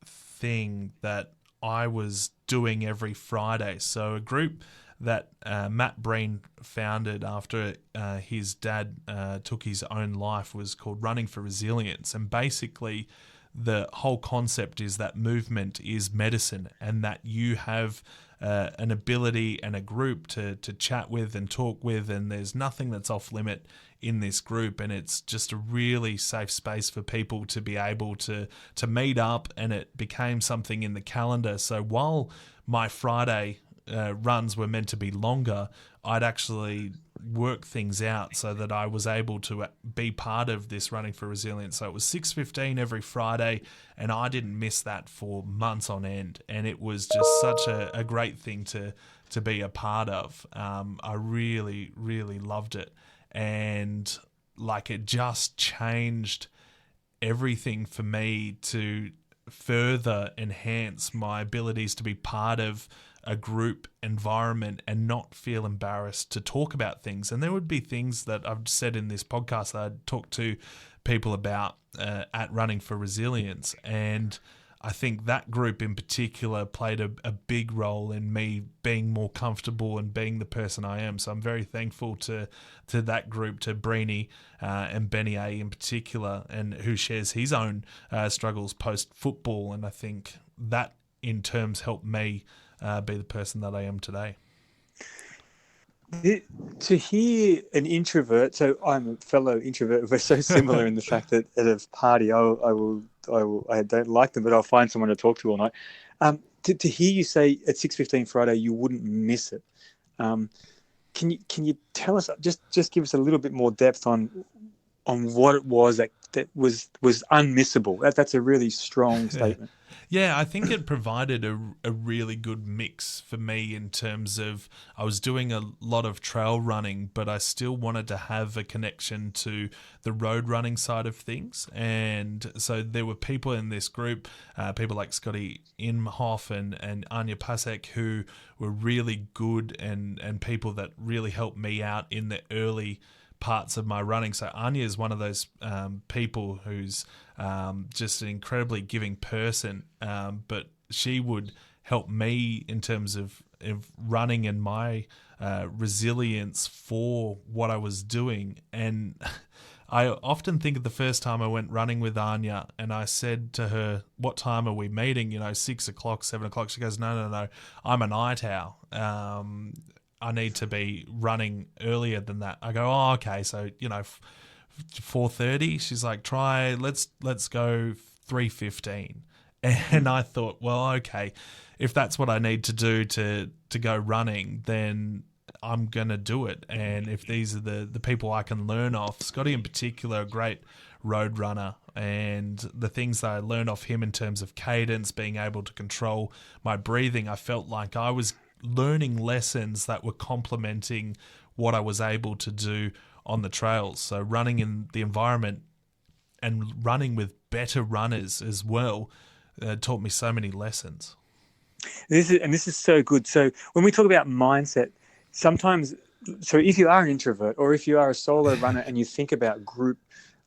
thing that I was doing every Friday. So a group that Matt Breen founded after his dad took his own life was called Running for Resilience. And basically the whole concept is that movement is medicine, and that you have an ability and a group to chat with and talk with, and there's nothing that's off limit in this group, and it's just a really safe space for people to be able to meet up, and it became something in the calendar. So while my Friday runs were meant to be longer, I'd actually work things out so that I was able to be part of this Running for Resilience. So it was 6:15 every Friday, and I didn't miss that for months on end. And it was just such a great thing to be a part of. I really, really loved it. And it just changed everything for me to further enhance my abilities to be part of a group environment and not feel embarrassed to talk about things. And there would be things that I've said in this podcast that I'd talk to people about at Running for Resilience. And I think that group in particular played a big role in me being more comfortable and being the person I am. So I'm very thankful to that group, to Breeny and Benny A in particular, and who shares his own struggles post-football. And I think that in terms helped me be the person that I am today. To hear an introvert, so I'm a fellow introvert, we're so similar in the fact that at a party I don't like them, but I'll find someone to talk to all night. To hear you say at 6:15 Friday you wouldn't miss it, can you tell us, just give us a little bit more depth on what it was that was unmissable? That's a really strong statement. Yeah, I think it provided a really good mix for me in terms of I was doing a lot of trail running, but I still wanted to have a connection to the road running side of things. And so there were people in this group, people like Scotty Imhoff and Anya Pasek, who were really good and people that really helped me out in the early parts of my running. So Anya is one of those people who's just an incredibly giving person, but she would help me in terms of running and my resilience for what I was doing. And I often think of the first time I went running with Anya and I said to her, what time are we meeting? 6 o'clock, 7 o'clock. She goes, no, I'm a night owl. I need to be running earlier than that. I go, oh, okay. So, 4:30. She's like, let's go 3:15. And I thought, well, okay, if that's what I need to do to go running, then I'm going to do it. And if these are the people I can learn off, Scotty in particular, a great road runner, and the things that I learned off him in terms of cadence, being able to control my breathing, I felt like I was learning lessons that were complementing what I was able to do on the trails. So running in the environment and running with better runners as well taught me so many lessons. This is so good. So when we talk about mindset, sometimes, so if you are an introvert or if you are a solo runner and you think about group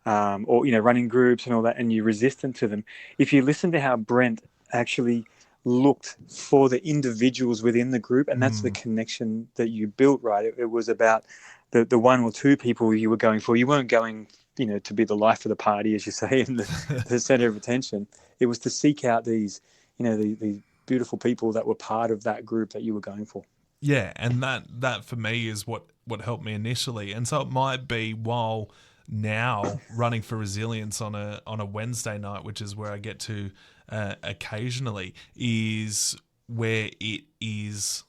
or running groups and all that, and you're resistant to them, if you listen to how Brent actually looked for the individuals within the group, and that's the connection that you built, right? It was about the one or two people you were going for. You weren't going, to be the life of the party, as you say, and the center of attention. It was to seek out these, the beautiful people that were part of that group that you were going for. Yeah, and that for me is what helped me initially. And so it might be, while now running for Resilience on a Wednesday night, which is where I get to occasionally, is where it is,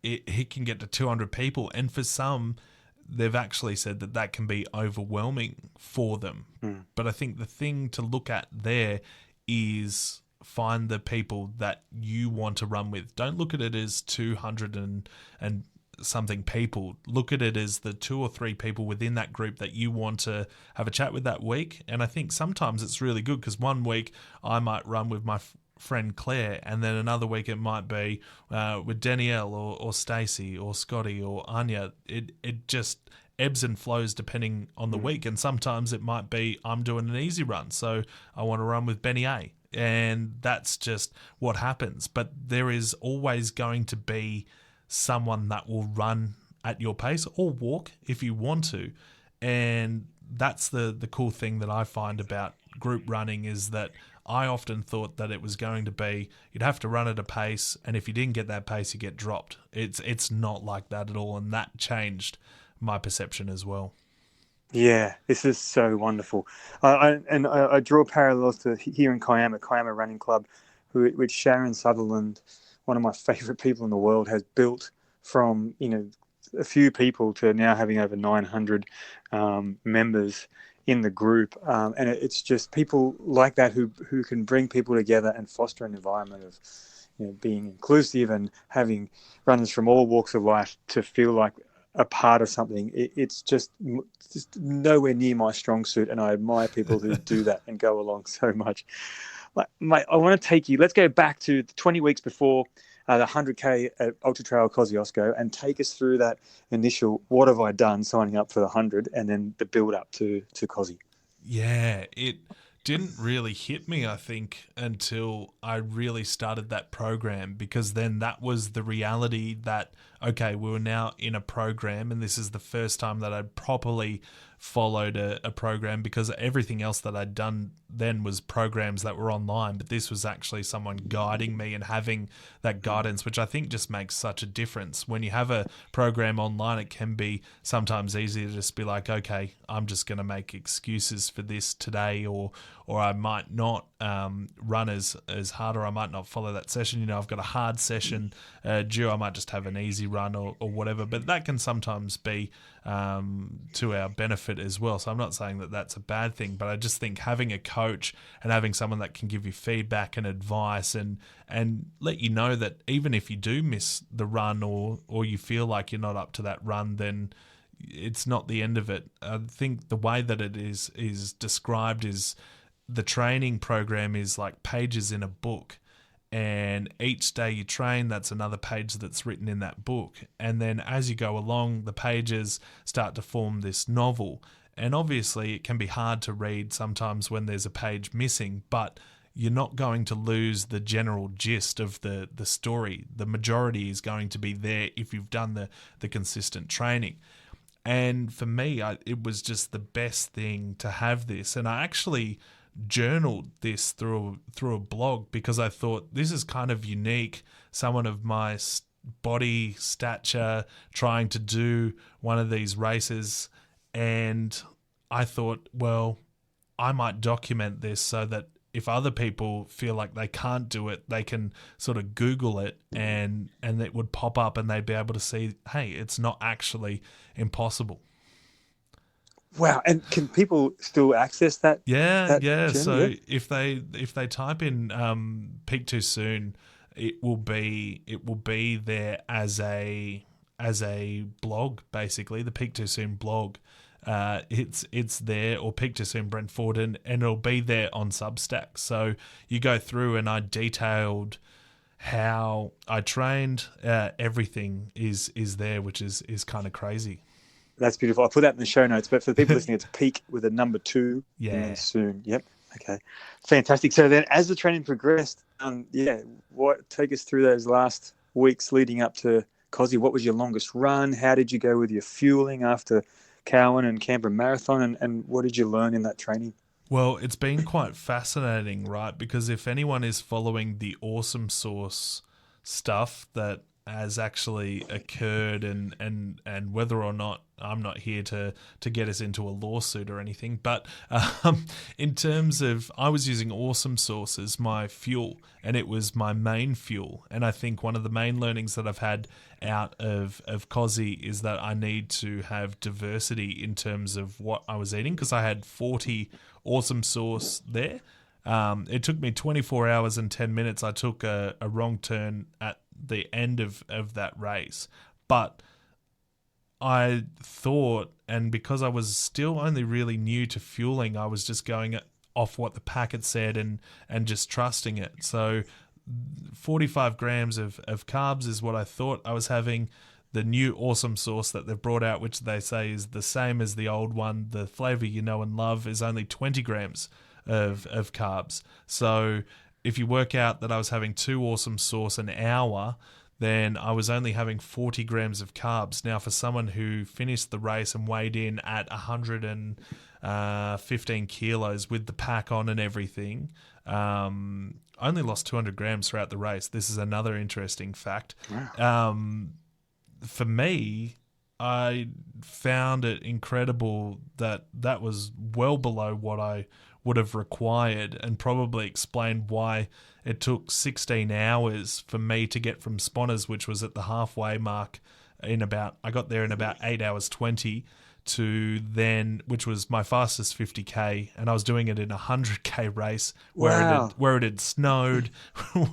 it can get to 200 people. And for some, they've actually said that can be overwhelming for them. But I think the thing to look at there is find the people that you want to run with. Don't look at it as 200 and something people. Look at it as the 2 or 3 people within that group that you want to have a chat with that week. And I think sometimes it's really good because one week I might run with my friend Claire, and then another week it might be with Danielle or Stacey or Scotty or Anya. It just ebbs and flows depending on the week. And sometimes it might be I'm doing an easy run, so I want to run with Benny A. And that's just what happens. But there is always going to be someone that will run at your pace or walk if you want to. And that's the cool thing that I find about group running, is that I often thought that it was going to be you'd have to run at a pace, and if you didn't get that pace, you get dropped. It's not like that at all, and that changed my perception as well. Yeah, this is so wonderful. I draw parallels to here in Kiama Running Club, which Sharon Sutherland, one of my favourite people in the world, has built from a few people to now having over 900 members in the group, and it's just people like that who can bring people together and foster an environment of being inclusive and having runners from all walks of life to feel like a part of something. It's just nowhere near my strong suit, and I admire people who do that and go along so much. Mate, I want to take you. Let's go back to the 20 weeks before the 100K at Ultra Trail Kosciuszko and take us through that initial, what have I done signing up for the 100 and then the build up to Kosci. Yeah, it didn't really hit me, I think, until I really started that program, because then that was the reality that, okay, we were now in a program, and this is the first time that I'd properly followed a program, because everything else that I'd done then was programs that were online, but this was actually someone guiding me and having that guidance, which I think just makes such a difference. When you have a program online, it can be sometimes easy to just be like, okay, I'm just going to make excuses for this today, or I might not run as hard, or I might not follow that session. You know, I've got a hard session due, I might just have an easy run or whatever, but that can sometimes be to our benefit as well. So I'm not saying that that's a bad thing, but I just think having a coach and having someone that can give you feedback and advice and let you know that even if you do miss the run or you feel like you're not up to that run, then it's not the end of it. I think the way that it is described is the training program is like pages in a book. And each day you train, that's another page that's written in that book. And then as you go along, the pages start to form this novel. And obviously it can be hard to read sometimes when there's a page missing, but you're not going to lose the general gist of the story. The majority is going to be there if you've done the consistent training. And for me, it was just the best thing to have this. And I actually journaled this through a blog, because I thought this is kind of unique. Someone of my body stature trying to do one of these races, and I thought, well, I might document this so that if other people feel like they can't do it, they can sort of Google it and it would pop up and they'd be able to see, hey, it's not actually impossible. Wow! And can people still access that? Yeah. journal? So if they type in Peak Too Soon, it will be there as a blog, basically, the Peak Too Soon blog. It's there, or Peak Too Soon Brent Ford, and it'll be there on Substack. So you go through and I detailed how I trained. Everything is there, which is kind of crazy. That's beautiful. I'll put that in the show notes. But for the people listening, it's Peak with a number 2. Yeah. And then Soon. Yep. Okay. Fantastic. So then as the training progressed, take us through those last weeks leading up to Kosci. What was your longest run? How did you go with your fueling after Cowan and Canberra Marathon? And what did you learn in that training? Well, it's been quite fascinating, right? Because if anyone is following the Awesome Source stuff that has actually occurred, and whether or not, I'm not here to get us into a lawsuit or anything, but in terms of, I was using Awesome Source as my fuel, and it was my main fuel. And I think one of the main learnings that I've had out of Kosci is that I need to have diversity in terms of what I was eating, because I had 40 Awesome Source there. It took me 24 hours and 10 minutes. I took a wrong turn at the end of that race, but I thought, and because I was still only really new to fueling, I was just going off what the packet said and just trusting it. So 45 grams of carbs is what I thought I was having. The new Awesome Source that they've brought out, which they say is the same as the old one, the flavor you know and love, is only 20 grams of carbs. So if you work out that I was having 2 Awesome Source an hour, then I was only having 40 grams of carbs. Now, for someone who finished the race and weighed in at 115 kilos with the pack on and everything, only lost 200 grams throughout the race. This is another interesting fact. Wow. For me, I found it incredible that was well below what I would have required, and probably explained why it took 16 hours for me to get from Sponners, which was at the halfway mark, I got there in about 8 hours 20, to then, which was my fastest 50K, and I was doing it in a 100K race where it had snowed,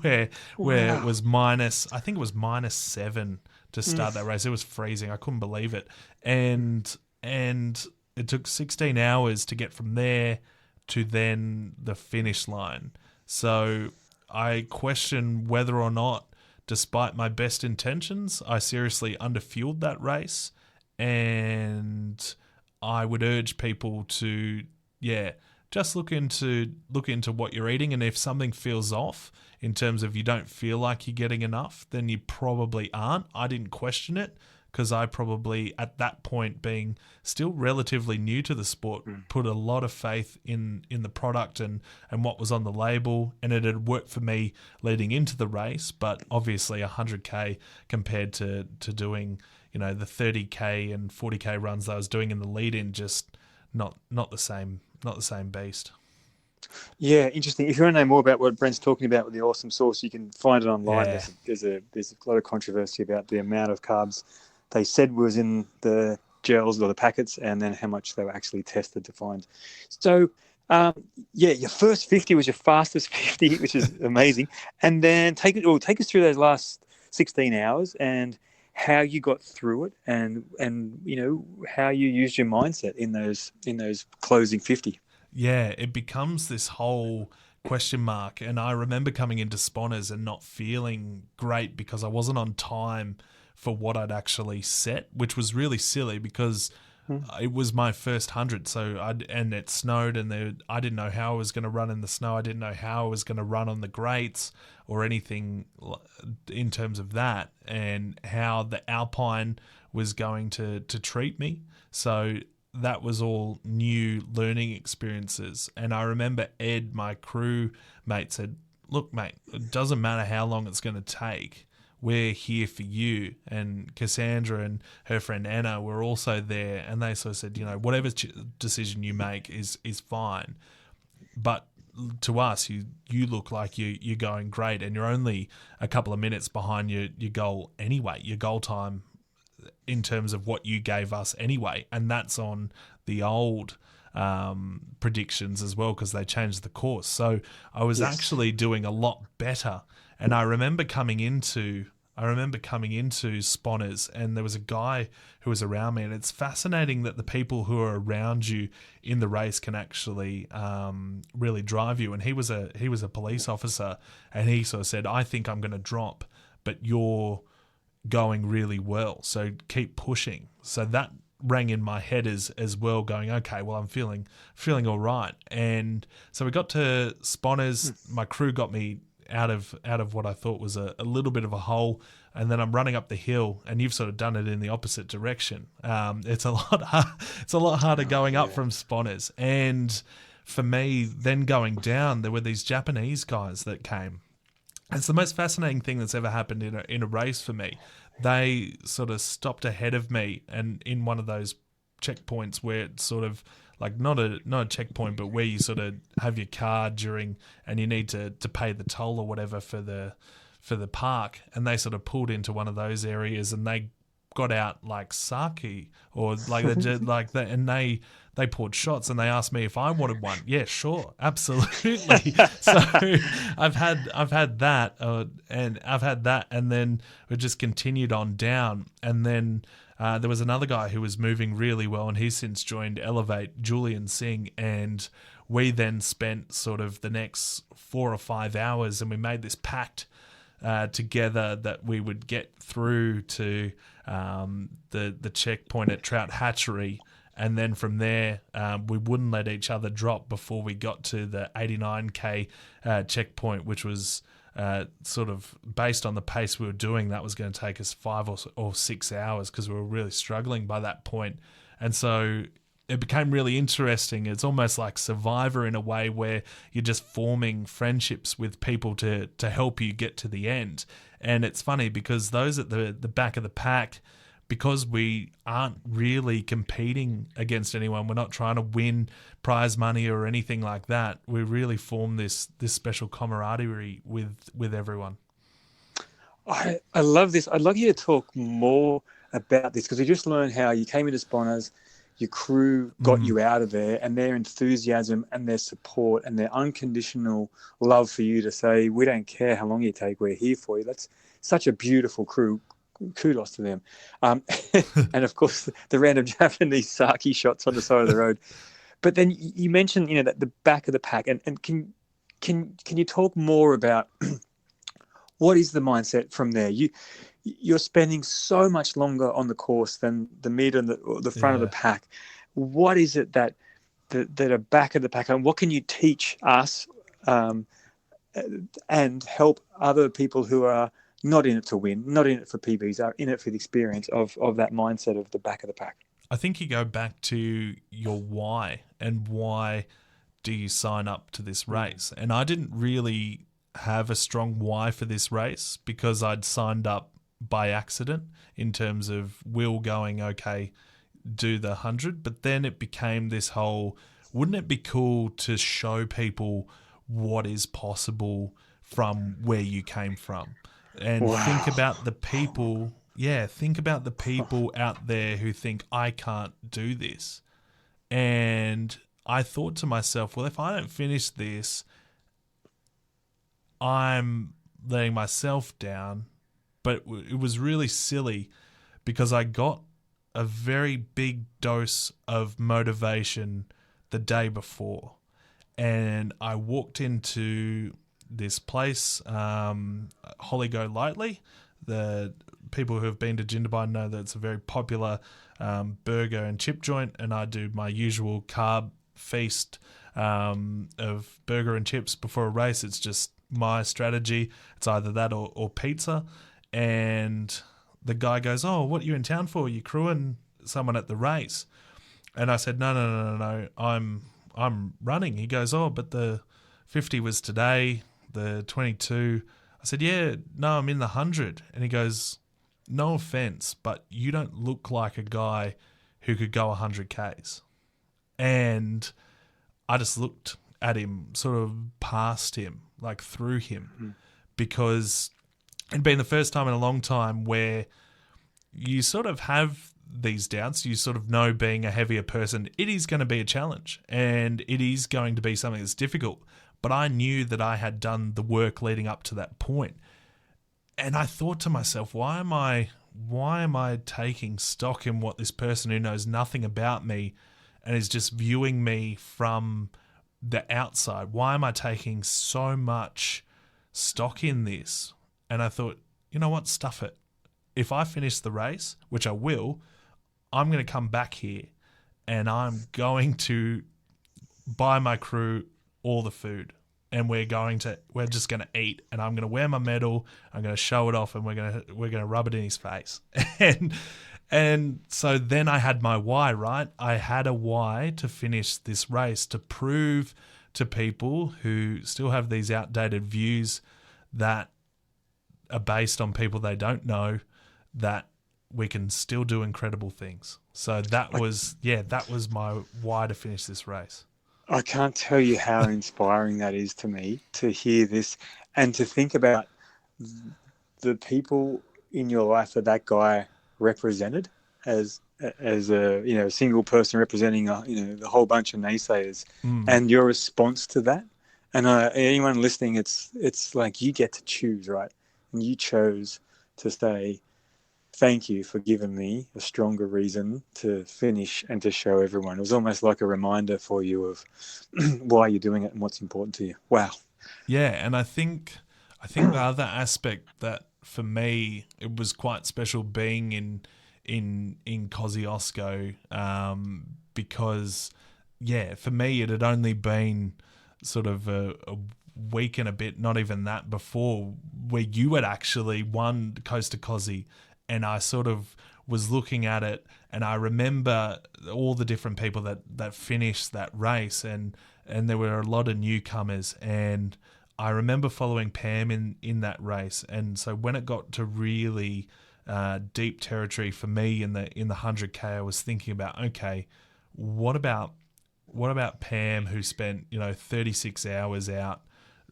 where it was I think it was -7 to start that race. It was freezing. I couldn't believe it. And it took 16 hours to get from there to then the finish line. So I question whether or not, despite my best intentions, I seriously underfueled that race. And I would urge people to, just look into what you're eating. And if something feels off in terms of you don't feel like you're getting enough, then you probably aren't. I didn't question it, because I probably, at that point, being still relatively new to the sport, put a lot of faith in the product and what was on the label, and it had worked for me leading into the race. But obviously 100K compared to doing, the 30K and 40K runs that I was doing in the lead-in, just not the same beast. Yeah, interesting. If you want to know more about what Brent's talking about with the awesome sauce, you can find it online. Yeah. There's a lot of controversy about the amount of carbs they said was in the gels or the packets, and then how much they were actually tested to find. So, your first 50 was your fastest 50, which is amazing. And then take us through those last 16 hours and how you got through it, and how you used your mindset in those closing 50. Yeah, it becomes this whole question mark. And I remember coming into Sponners and not feeling great because I wasn't on time for what I'd actually set, which was really silly because it was my first 100. And it snowed, and I didn't know how I was going to run in the snow. I didn't know how I was going to run on the grates or anything in terms of that, and how the Alpine was going to treat me. So that was all new learning experiences. And I remember Ed, my crew mate, said, "Look, mate, it doesn't matter how long it's going to take. We're here for you." And Cassandra and her friend Anna were also there, and they sort of said, whatever decision you make is fine. But to us, you look like you're going great, and you're only a couple of minutes behind your goal anyway, your goal time in terms of what you gave us anyway. And that's on the old predictions as well, because they changed the course. So I was actually doing a lot better. And I remember coming into Sponners, and there was a guy who was around me, and it's fascinating that the people who are around you in the race can actually really drive you. And he was a police officer, and he sort of said, "I think I'm going to drop, but you're going really well, so keep pushing." So that rang in my head as well, going, okay, well, I'm feeling all right. And so we got to Sponners. My crew got me out of what I thought was a little bit of a hole, and then I'm running up the hill, and you've sort of done it in the opposite direction. It's a lot harder going up from Sponners. And for me, then going down, there were these Japanese guys that came. It's the most fascinating thing that's ever happened in a race for me. They sort of stopped ahead of me, and in one of those checkpoints where it's sort of like not a checkpoint, but where you sort of have your card during, and you need to pay the toll or whatever for the park, and they sort of pulled into one of those areas, and they got out like sake or like like that, and they poured shots, and they asked me if I wanted one. Yeah, sure, absolutely. So I've had that, and then we just continued on down, and then there was another guy who was moving really well, and he's since joined Elevate, Julian Singh, and we then spent sort of the next 4 or 5 hours, and we made this pact together that we would get through to the checkpoint at Trout Hatchery. And then from there, we wouldn't let each other drop before we got to the 89K checkpoint, which was sort of based on the pace we were doing. That was going to take us 5 or 6 hours because we were really struggling by that point. And so it became really interesting. It's almost like Survivor in a way, where you're just forming friendships with people to help you get to the end. And it's funny because those at the back of the pack, because we aren't really competing against anyone, we're not trying to win prize money or anything like that, we really form this special camaraderie with everyone. I love this. I'd like you to talk more about this, because we just learned how you came into Sponners, your crew got you out of there, and their enthusiasm and their support and their unconditional love for you to say, "We don't care how long you take, we're here for you." That's such a beautiful crew. Kudos to them. And of course, the random Japanese sake shots on the side of the road. But then you mentioned, that the back of the pack, and can can you talk more about what is the mindset from there? You're spending so much longer on the course than the mid and the front of the pack. What is it that are back of the pack, and what can you teach us and help other people who are not in it to win, not in it for PBs, are in it for the experience of that mindset of the back of the pack? I think you go back to your why, and why do you sign up to this race? And I didn't really have a strong why for this race because I'd signed up by accident in terms of Will going, okay, do the 100. But then it became this whole, wouldn't it be cool to show people what is possible from where you came from? And think about the people, think about the people out there who think, I can't do this. And I thought to myself, well, if I don't finish this, I'm letting myself down. But it was really silly because I got a very big dose of motivation the day before. And I walked into this place, Holly Go Lightly. The people who have been to Jindabyne know that it's a very popular burger and chip joint, and I do my usual carb feast of burger and chips before a race. It's just my strategy. It's either that or pizza. And the guy goes, oh, what are you in town for? You crewing someone at the race? And I said, no, I'm running. He goes, oh, but the 50 was today, the 22. I said, yeah, no, I'm in the 100. And he goes, no offense, but you don't look like a guy who could go 100 Ks. And I just looked at him, sort of past him, like through him, because it'd been the first time in a long time where you sort of have these doubts. You sort of know, being a heavier person, it is going to be a challenge and it is going to be something that's difficult. But I knew that I had done the work leading up to that point. And I thought to myself, why am I taking stock in what this person who knows nothing about me and is just viewing me from the outside? Why am I taking so much stock in this? And I thought, you know what, stuff it. If I finish the race, which I will, I'm going to come back here and I'm going to buy my crew all the food. And we're just going to eat, and I'm going to wear my medal. I'm going to show it off, and we're going to rub it in his face. And so then I had my why, right? I had a why to finish this race, to prove to people who still have these outdated views that are based on people they don't know, that we can still do incredible things. So that was my why to finish this race. I can't tell you how inspiring that is to me, to hear this and to think about the people in your life that guy represented as a single person representing the whole bunch of naysayers, and your response to that. And anyone listening, it's like you get to choose, right? And you chose to say, thank you for giving me a stronger reason to finish and to show everyone. It was almost like a reminder for you of why you're doing it and what's important to you. Wow. Yeah, and I think the other aspect that for me it was quite special being in Kosciuszko, because for me it had only been sort of a week and a bit, not even that, before where you had actually won Coast to Kosci. And I sort of was looking at it, and I remember all the different people that finished that race, and there were a lot of newcomers. And I remember following Pam in that race. And so when it got to really deep territory for me in the 100K, I was thinking about, okay, what about Pam, who spent 36 hours out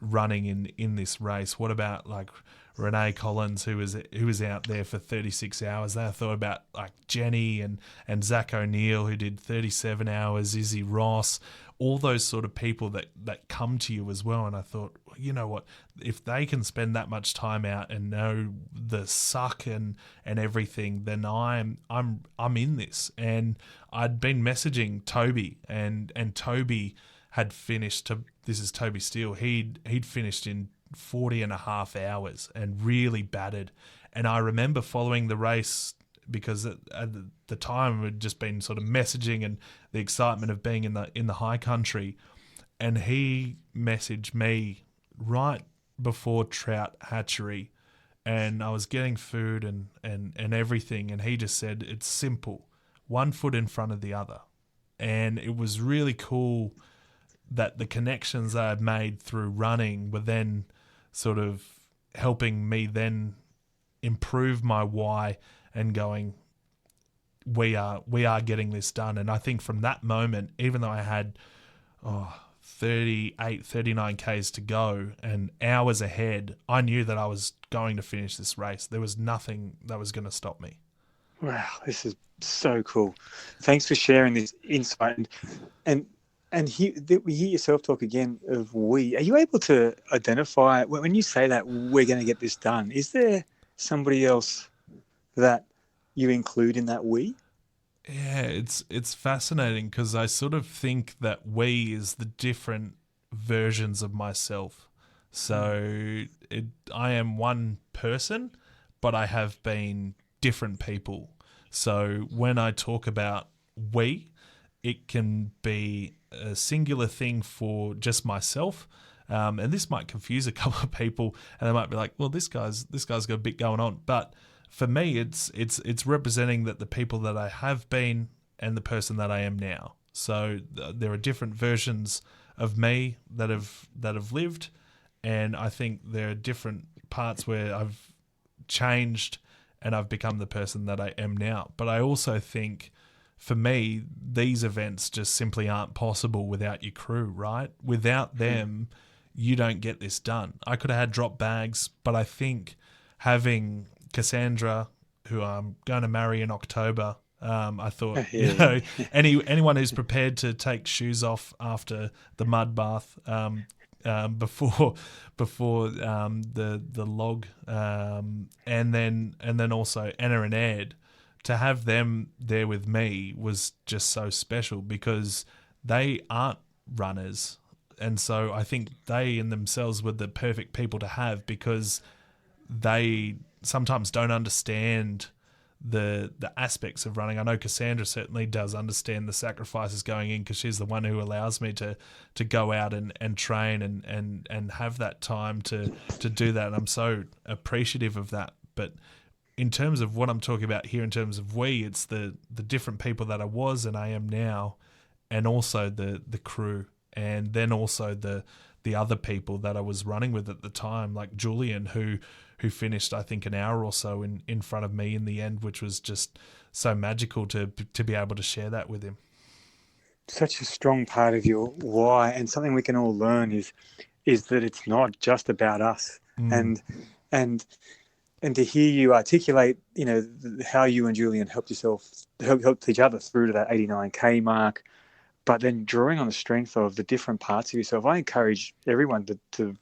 running in this race? What about like Renee Collins, who was out there for 36 hours? Then I thought about like Jenny and Zach O'Neill, who did 37 hours, Izzy Ross, all those sort of people that come to you as well. And I thought, you know what, if they can spend that much time out and know the suck and everything, then I'm in this. And I'd been messaging Toby, and Toby had finished. This is Toby Steele. He'd finished in 40 and a half hours and really battered. And I remember following the race because at the time we'd just been sort of messaging and the excitement of being in the high country. And he messaged me right before trout hatchery, and I was getting food and everything, and he just said, it's simple, 1 foot in front of the other. And it was really cool that the connections I had made through running were then sort of helping me then improve my why and going, we are getting this done. And I think from that moment, even though I had 38, 39 Ks to go and hours ahead, I knew that I was going to finish this race. There was nothing that was going to stop me. Wow, this is so cool. Thanks for sharing this insight. And we hear yourself talk again of we. Are you able to identify, when you say that we're going to get this done, is there somebody else that you include in that we? Yeah, it's fascinating because I sort of think that we is the different versions of myself. So I am one person, but I have been different people. So when I talk about we, it can be a singular thing for just myself. And this might confuse a couple of people, and they might be like, well, this guy's got a bit going on. But for me, it's representing that the people that I have been and the person that I am now. So there are different versions of me that have lived, and I think there are different parts where I've changed and I've become the person that I am now. But I also think, for me, these events just simply aren't possible without your crew, right? Without them, you don't get this done. I could have had drop bags, but I think having Cassandra, who I'm going to marry in October, I thought, anyone who's prepared to take shoes off after the mud bath before the log, and then also Anna and Ed, to have them there with me was just so special because they aren't runners. And so I think they in themselves were the perfect people to have because they sometimes don't understand the aspects of running. I know Cassandra certainly does understand the sacrifices going in because she's the one who allows me to go out and train and have that time to do that. And I'm so appreciative of that. But in terms of what I'm talking about here, in terms of we, it's the different people that I was and I am now, and also the crew, and then also the other people that I was running with at the time, like Julian, who finished, I think, an hour or so in front of me in the end, which was just so magical to be able to share that with him. Such a strong part of your why, and something we can all learn is that it's not just about us. And to hear you articulate, how you and Julian helped each other through to that 89K mark, but then drawing on the strength of the different parts of yourself. I encourage everyone to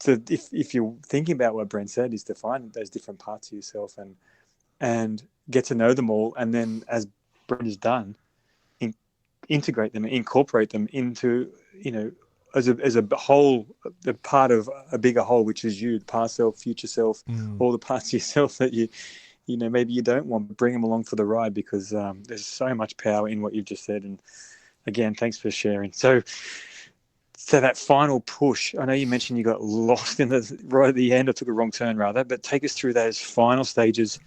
if you're thinking about what Brent said, is to find those different parts of yourself and get to know them all, and then, as Brent has done, integrate them and incorporate them into, as a whole, the part of a bigger whole, which is you, the past self, future self, all the parts of yourself that maybe you don't want, but bring them along for the ride, because there's so much power in what you've just said. And again, thanks for sharing. So that final push, I know you mentioned you got lost right at the end, or took a wrong turn rather, but take us through those final stages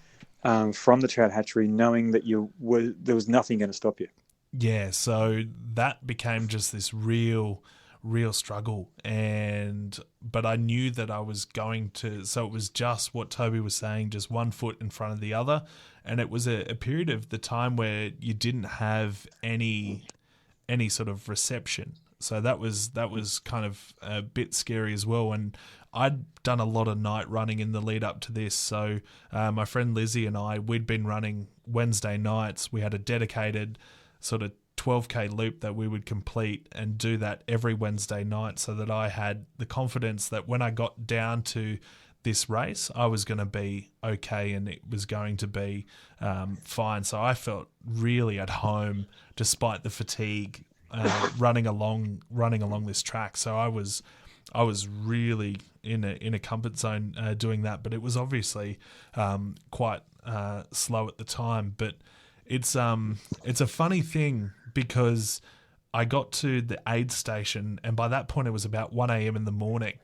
from the trout hatchery, knowing that there was nothing going to stop you. Yeah, so that became just this real struggle, but I knew that I was going to, so it was just what Toby was saying, just 1 foot in front of the other. And it was a period of the time where you didn't have any sort of reception. So that was kind of a bit scary as well. And I'd done a lot of night running in the lead up to this. So my friend Lizzie and we'd been running Wednesday nights. We had a dedicated sort of 12K loop that we would complete and do that every Wednesday night, so that I had the confidence that when I got down to this race, I was going to be okay and it was going to be fine. So I felt really at home despite the fatigue running along this track. So I was really in a comfort zone doing that, but it was obviously quite slow at the time. But it's a funny thing because I got to the aid station, and by that point it was about 1 a.m. in the morning,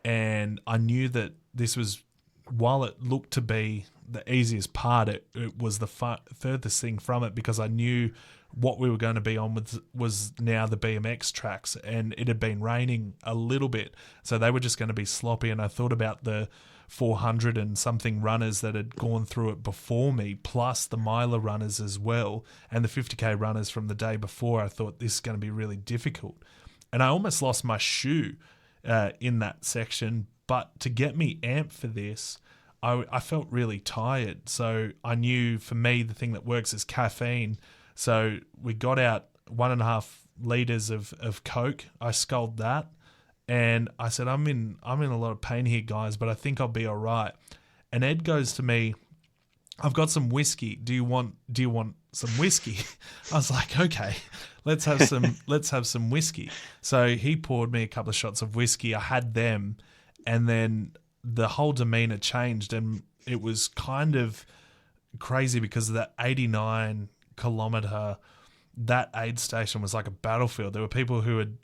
and I knew that this was, while it looked to be the easiest part, it was the furthest thing from it, because I knew what we were going to be on was now the BMX tracks, and it had been raining a little bit, so they were just going to be sloppy. And I thought about the 400 and something runners that had gone through it before me, plus the miler runners as well, and the 50k runners from the day before. I thought this is going to be really difficult, and I almost lost my shoe in that section. But to get me amped for this, I felt really tired, so I knew for me the thing that works is caffeine. So we got out 1.5 litres of Coke. I sculled that, and I said, I'm in a lot of pain here, guys, but I think I'll be all right. And Ed goes to me, I've got some whiskey. Do you want some whiskey? I was like, okay, let's have some whiskey. So he poured me a couple of shots of whiskey. I had them, and then the whole demeanor changed, and it was kind of crazy because of that 89 kilometer, that aid station was like a battlefield. There were people who had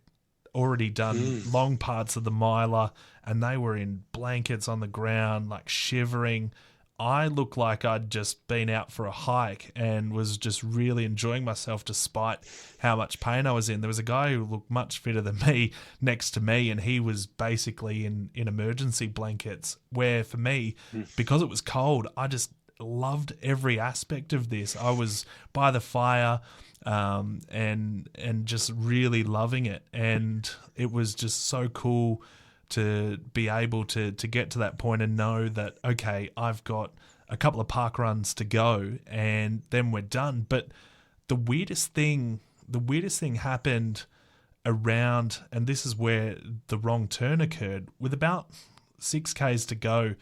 already done long parts of the miler, and they were in blankets on the ground, like shivering. I looked like I'd just been out for a hike and was just really enjoying myself despite how much pain I was in. There was a guy who looked much fitter than me next to me, and he was basically in emergency blankets, where for me, because it was cold, I just loved every aspect of this. I was by the fire and just really loving it, and it was just so cool to be able to get to that point and know that, okay, I've got a couple of park runs to go and then we're done. But the weirdest thing happened around, and this is where the wrong turn occurred. With about 6Ks to go,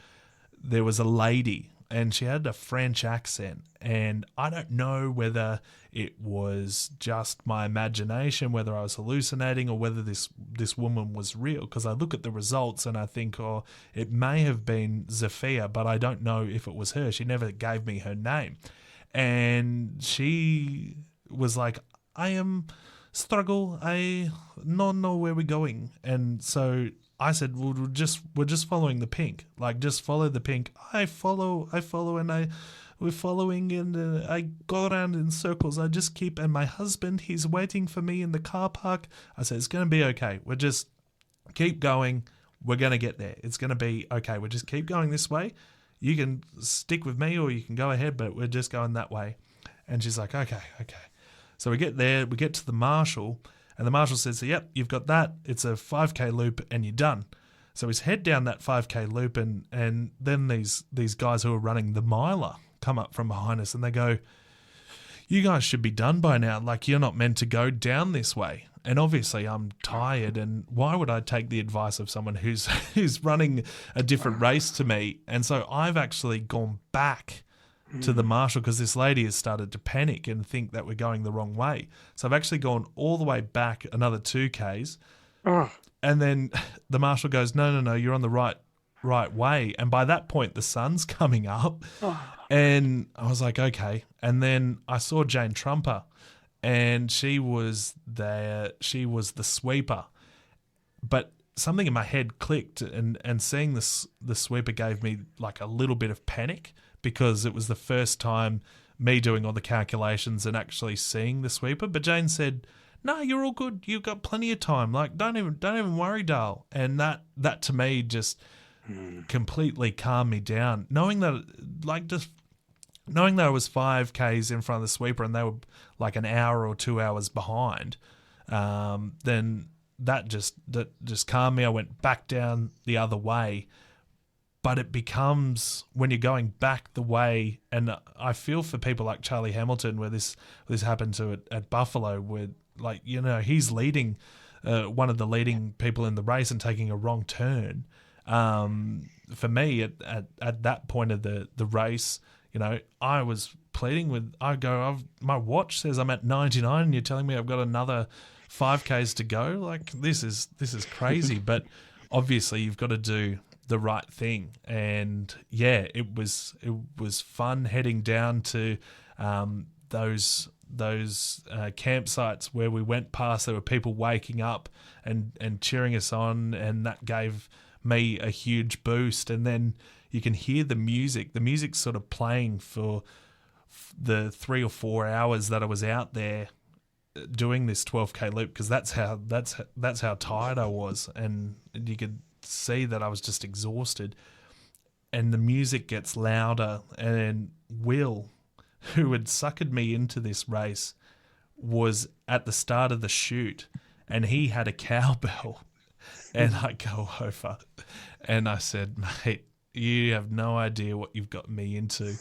there was a lady, and she had a French accent, and I don't know whether it was just my imagination, whether I was hallucinating, or whether this woman was real, because I look at the results and I think, oh, it may have been Zafia, but I don't know if it was her. She never gave me her name. And she was like, I am struggle, I don't know where we're going. And so I said, well, we're just following the pink. Like, just follow the pink. I follow, and we're following, and I go around in circles. I just keep, and my husband, he's waiting for me in the car park. I said, it's going to be okay. We're just keep going. We're going to get there. It's going to be okay. We'll just keep going this way. You can stick with me, or you can go ahead, but we're just going that way. And she's like, okay. So we get there, we get to the marshal, and the marshal says, yep, you've got that. It's a 5K loop and you're done. So he's head down that 5K loop, and then these guys who are running the miler come up from behind us, and they go, you guys should be done by now. Like, you're not meant to go down this way. And obviously I'm tired, and why would I take the advice of someone who's running a different race to me? And so I've actually gone back to the marshal, because this lady has started to panic and think that we're going the wrong way. So I've actually gone all the way back another 2Ks. And then the marshal goes, no, you're on the right way. And by that point, the sun's coming up. And I was like, okay. And then I saw Jane Trumper, and she was there. She was the sweeper. But something in my head clicked, and seeing the sweeper gave me like a little bit of panic, because it was the first time me doing all the calculations and actually seeing the sweeper. But Jane said, no, you're all good. You've got plenty of time. Like, don't even worry, Dale. And that to me just completely calmed me down. Knowing that I was 5Ks in front of the sweeper and they were like an hour or 2 hours behind, then that just calmed me. I went back down the other way. But it becomes, when you're going back the way, and I feel for people like Charlie Hamilton, where this happened to at Buffalo, where, like, you know, he's leading, one of the leading people in the race and taking a wrong turn. For me, at that point of the race, you know, I was pleading with, my watch says I'm at 99, and you're telling me I've got another 5Ks to go. Like, this is crazy. But obviously you've got to do the right thing. And yeah, it was fun heading down to those campsites where we went past. There were people waking up and cheering us on, and that gave me a huge boost. And then you can hear the music's sort of playing for the 3 or 4 hours that I was out there doing this 12K loop, because that's how tired I was, and you could see that I was just exhausted. And the music gets louder, and Will, who had suckered me into this race, was at the start of the chute, and he had a cowbell. And I go over and I said, mate, you have no idea what you've got me into.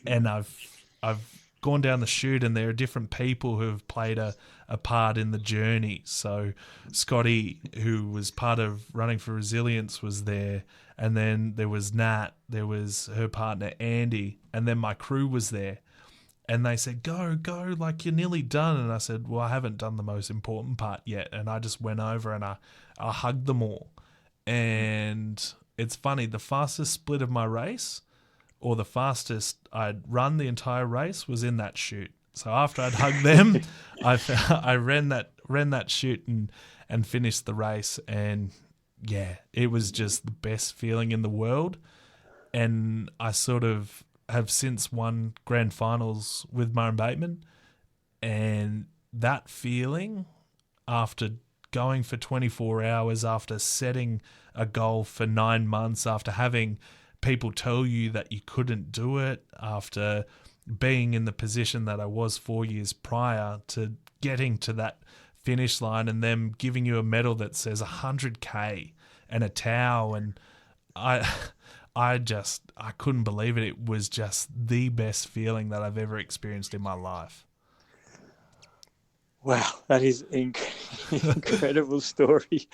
And I've gone down the chute, and there are different people who have played a part in the journey. So Scotty, who was part of Running for Resilience, was there. And then there was Nat, there was her partner Andy, and then my crew was there. And they said, go, like, you're nearly done. And I said, well, I haven't done the most important part yet. And I just went over and I hugged them all. And it's funny, the fastest split of my race, or the fastest I'd run the entire race, was in that chute. So after I'd hugged them, I ran that chute and finished the race. And yeah, it was just the best feeling in the world. And I sort of have since won grand finals with Murray Bateman, and that feeling after going for 24 hours, after setting a goal for 9 months, after having people tell you that you couldn't do it, after being in the position that I was 4 years prior to getting to that finish line, and them giving you a medal that says 100K and a towel, and I couldn't believe it. It was just the best feeling that I've ever experienced in my life. Wow, that is incredible story,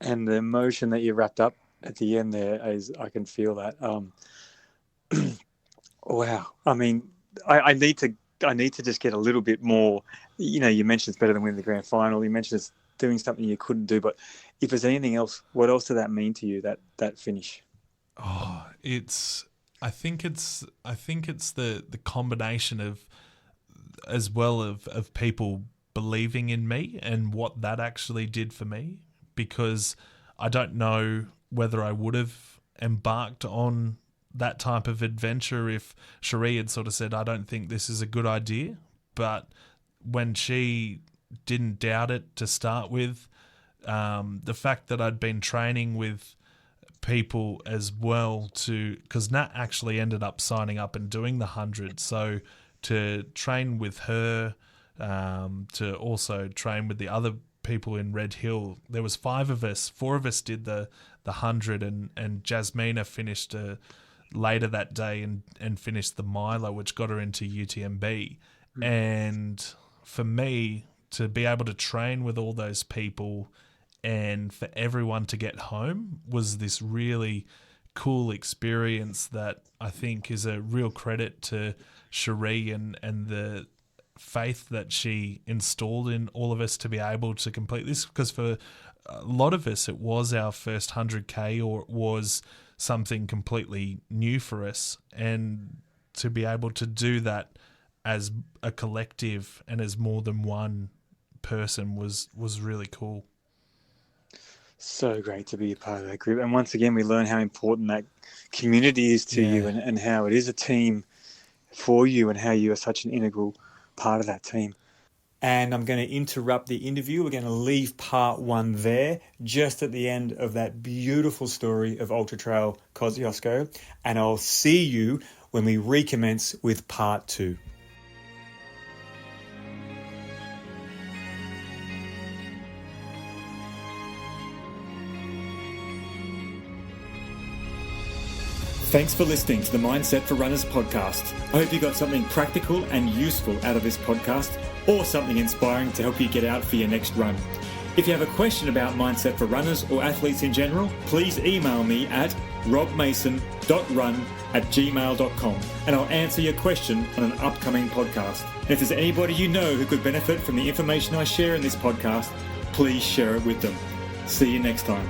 and the emotion that you wrapped up at the end there is, I can feel that. Wow, I mean, I need to just get a little bit more. You know, you mentioned it's better than winning the grand final. You mentioned it's doing something you couldn't do, but if there's anything else, what else did that mean to you? That finish? Oh, I think it's the combination of, as well, of people believing in me and what that actually did for me, because I don't know whether I would have embarked on that type of adventure if Cherie had sort of said, I don't think this is a good idea. But when she didn't doubt it to start with, the fact that I'd been training with people as well, because Nat actually ended up signing up and doing the 100, so to train with her, to also train with the other people in Red Hill, there was 5 of us. 4 of us did the 100, and Jasmina finished later that day and finished the miler, which got her into UTMB. And for me to be able to train with all those people and for everyone to get home was this really cool experience that I think is a real credit to Cherie and the faith that she installed in all of us to be able to complete this. Because for a lot of us, it was our first 100K, or it was something completely new for us. And to be able to do that as a collective and as more than one person was really cool. So great to be a part of that group. And once again, we learn how important that community is to you, and how it is a team for you, and how you are such an integral part of that team. And I'm going to interrupt the interview. We're going to leave part 1 there, just at the end of that beautiful story of Ultra Trail Kosciuszko. And I'll see you when we recommence with part 2. Thanks for listening to the Mindset for Runners podcast. I hope you got something practical and useful out of this podcast, or something inspiring to help you get out for your next run. If you have a question about Mindset for Runners or athletes in general, please email me at robmason.run@gmail.com and I'll answer your question on an upcoming podcast. And if there's anybody you know who could benefit from the information I share in this podcast, please share it with them. See you next time.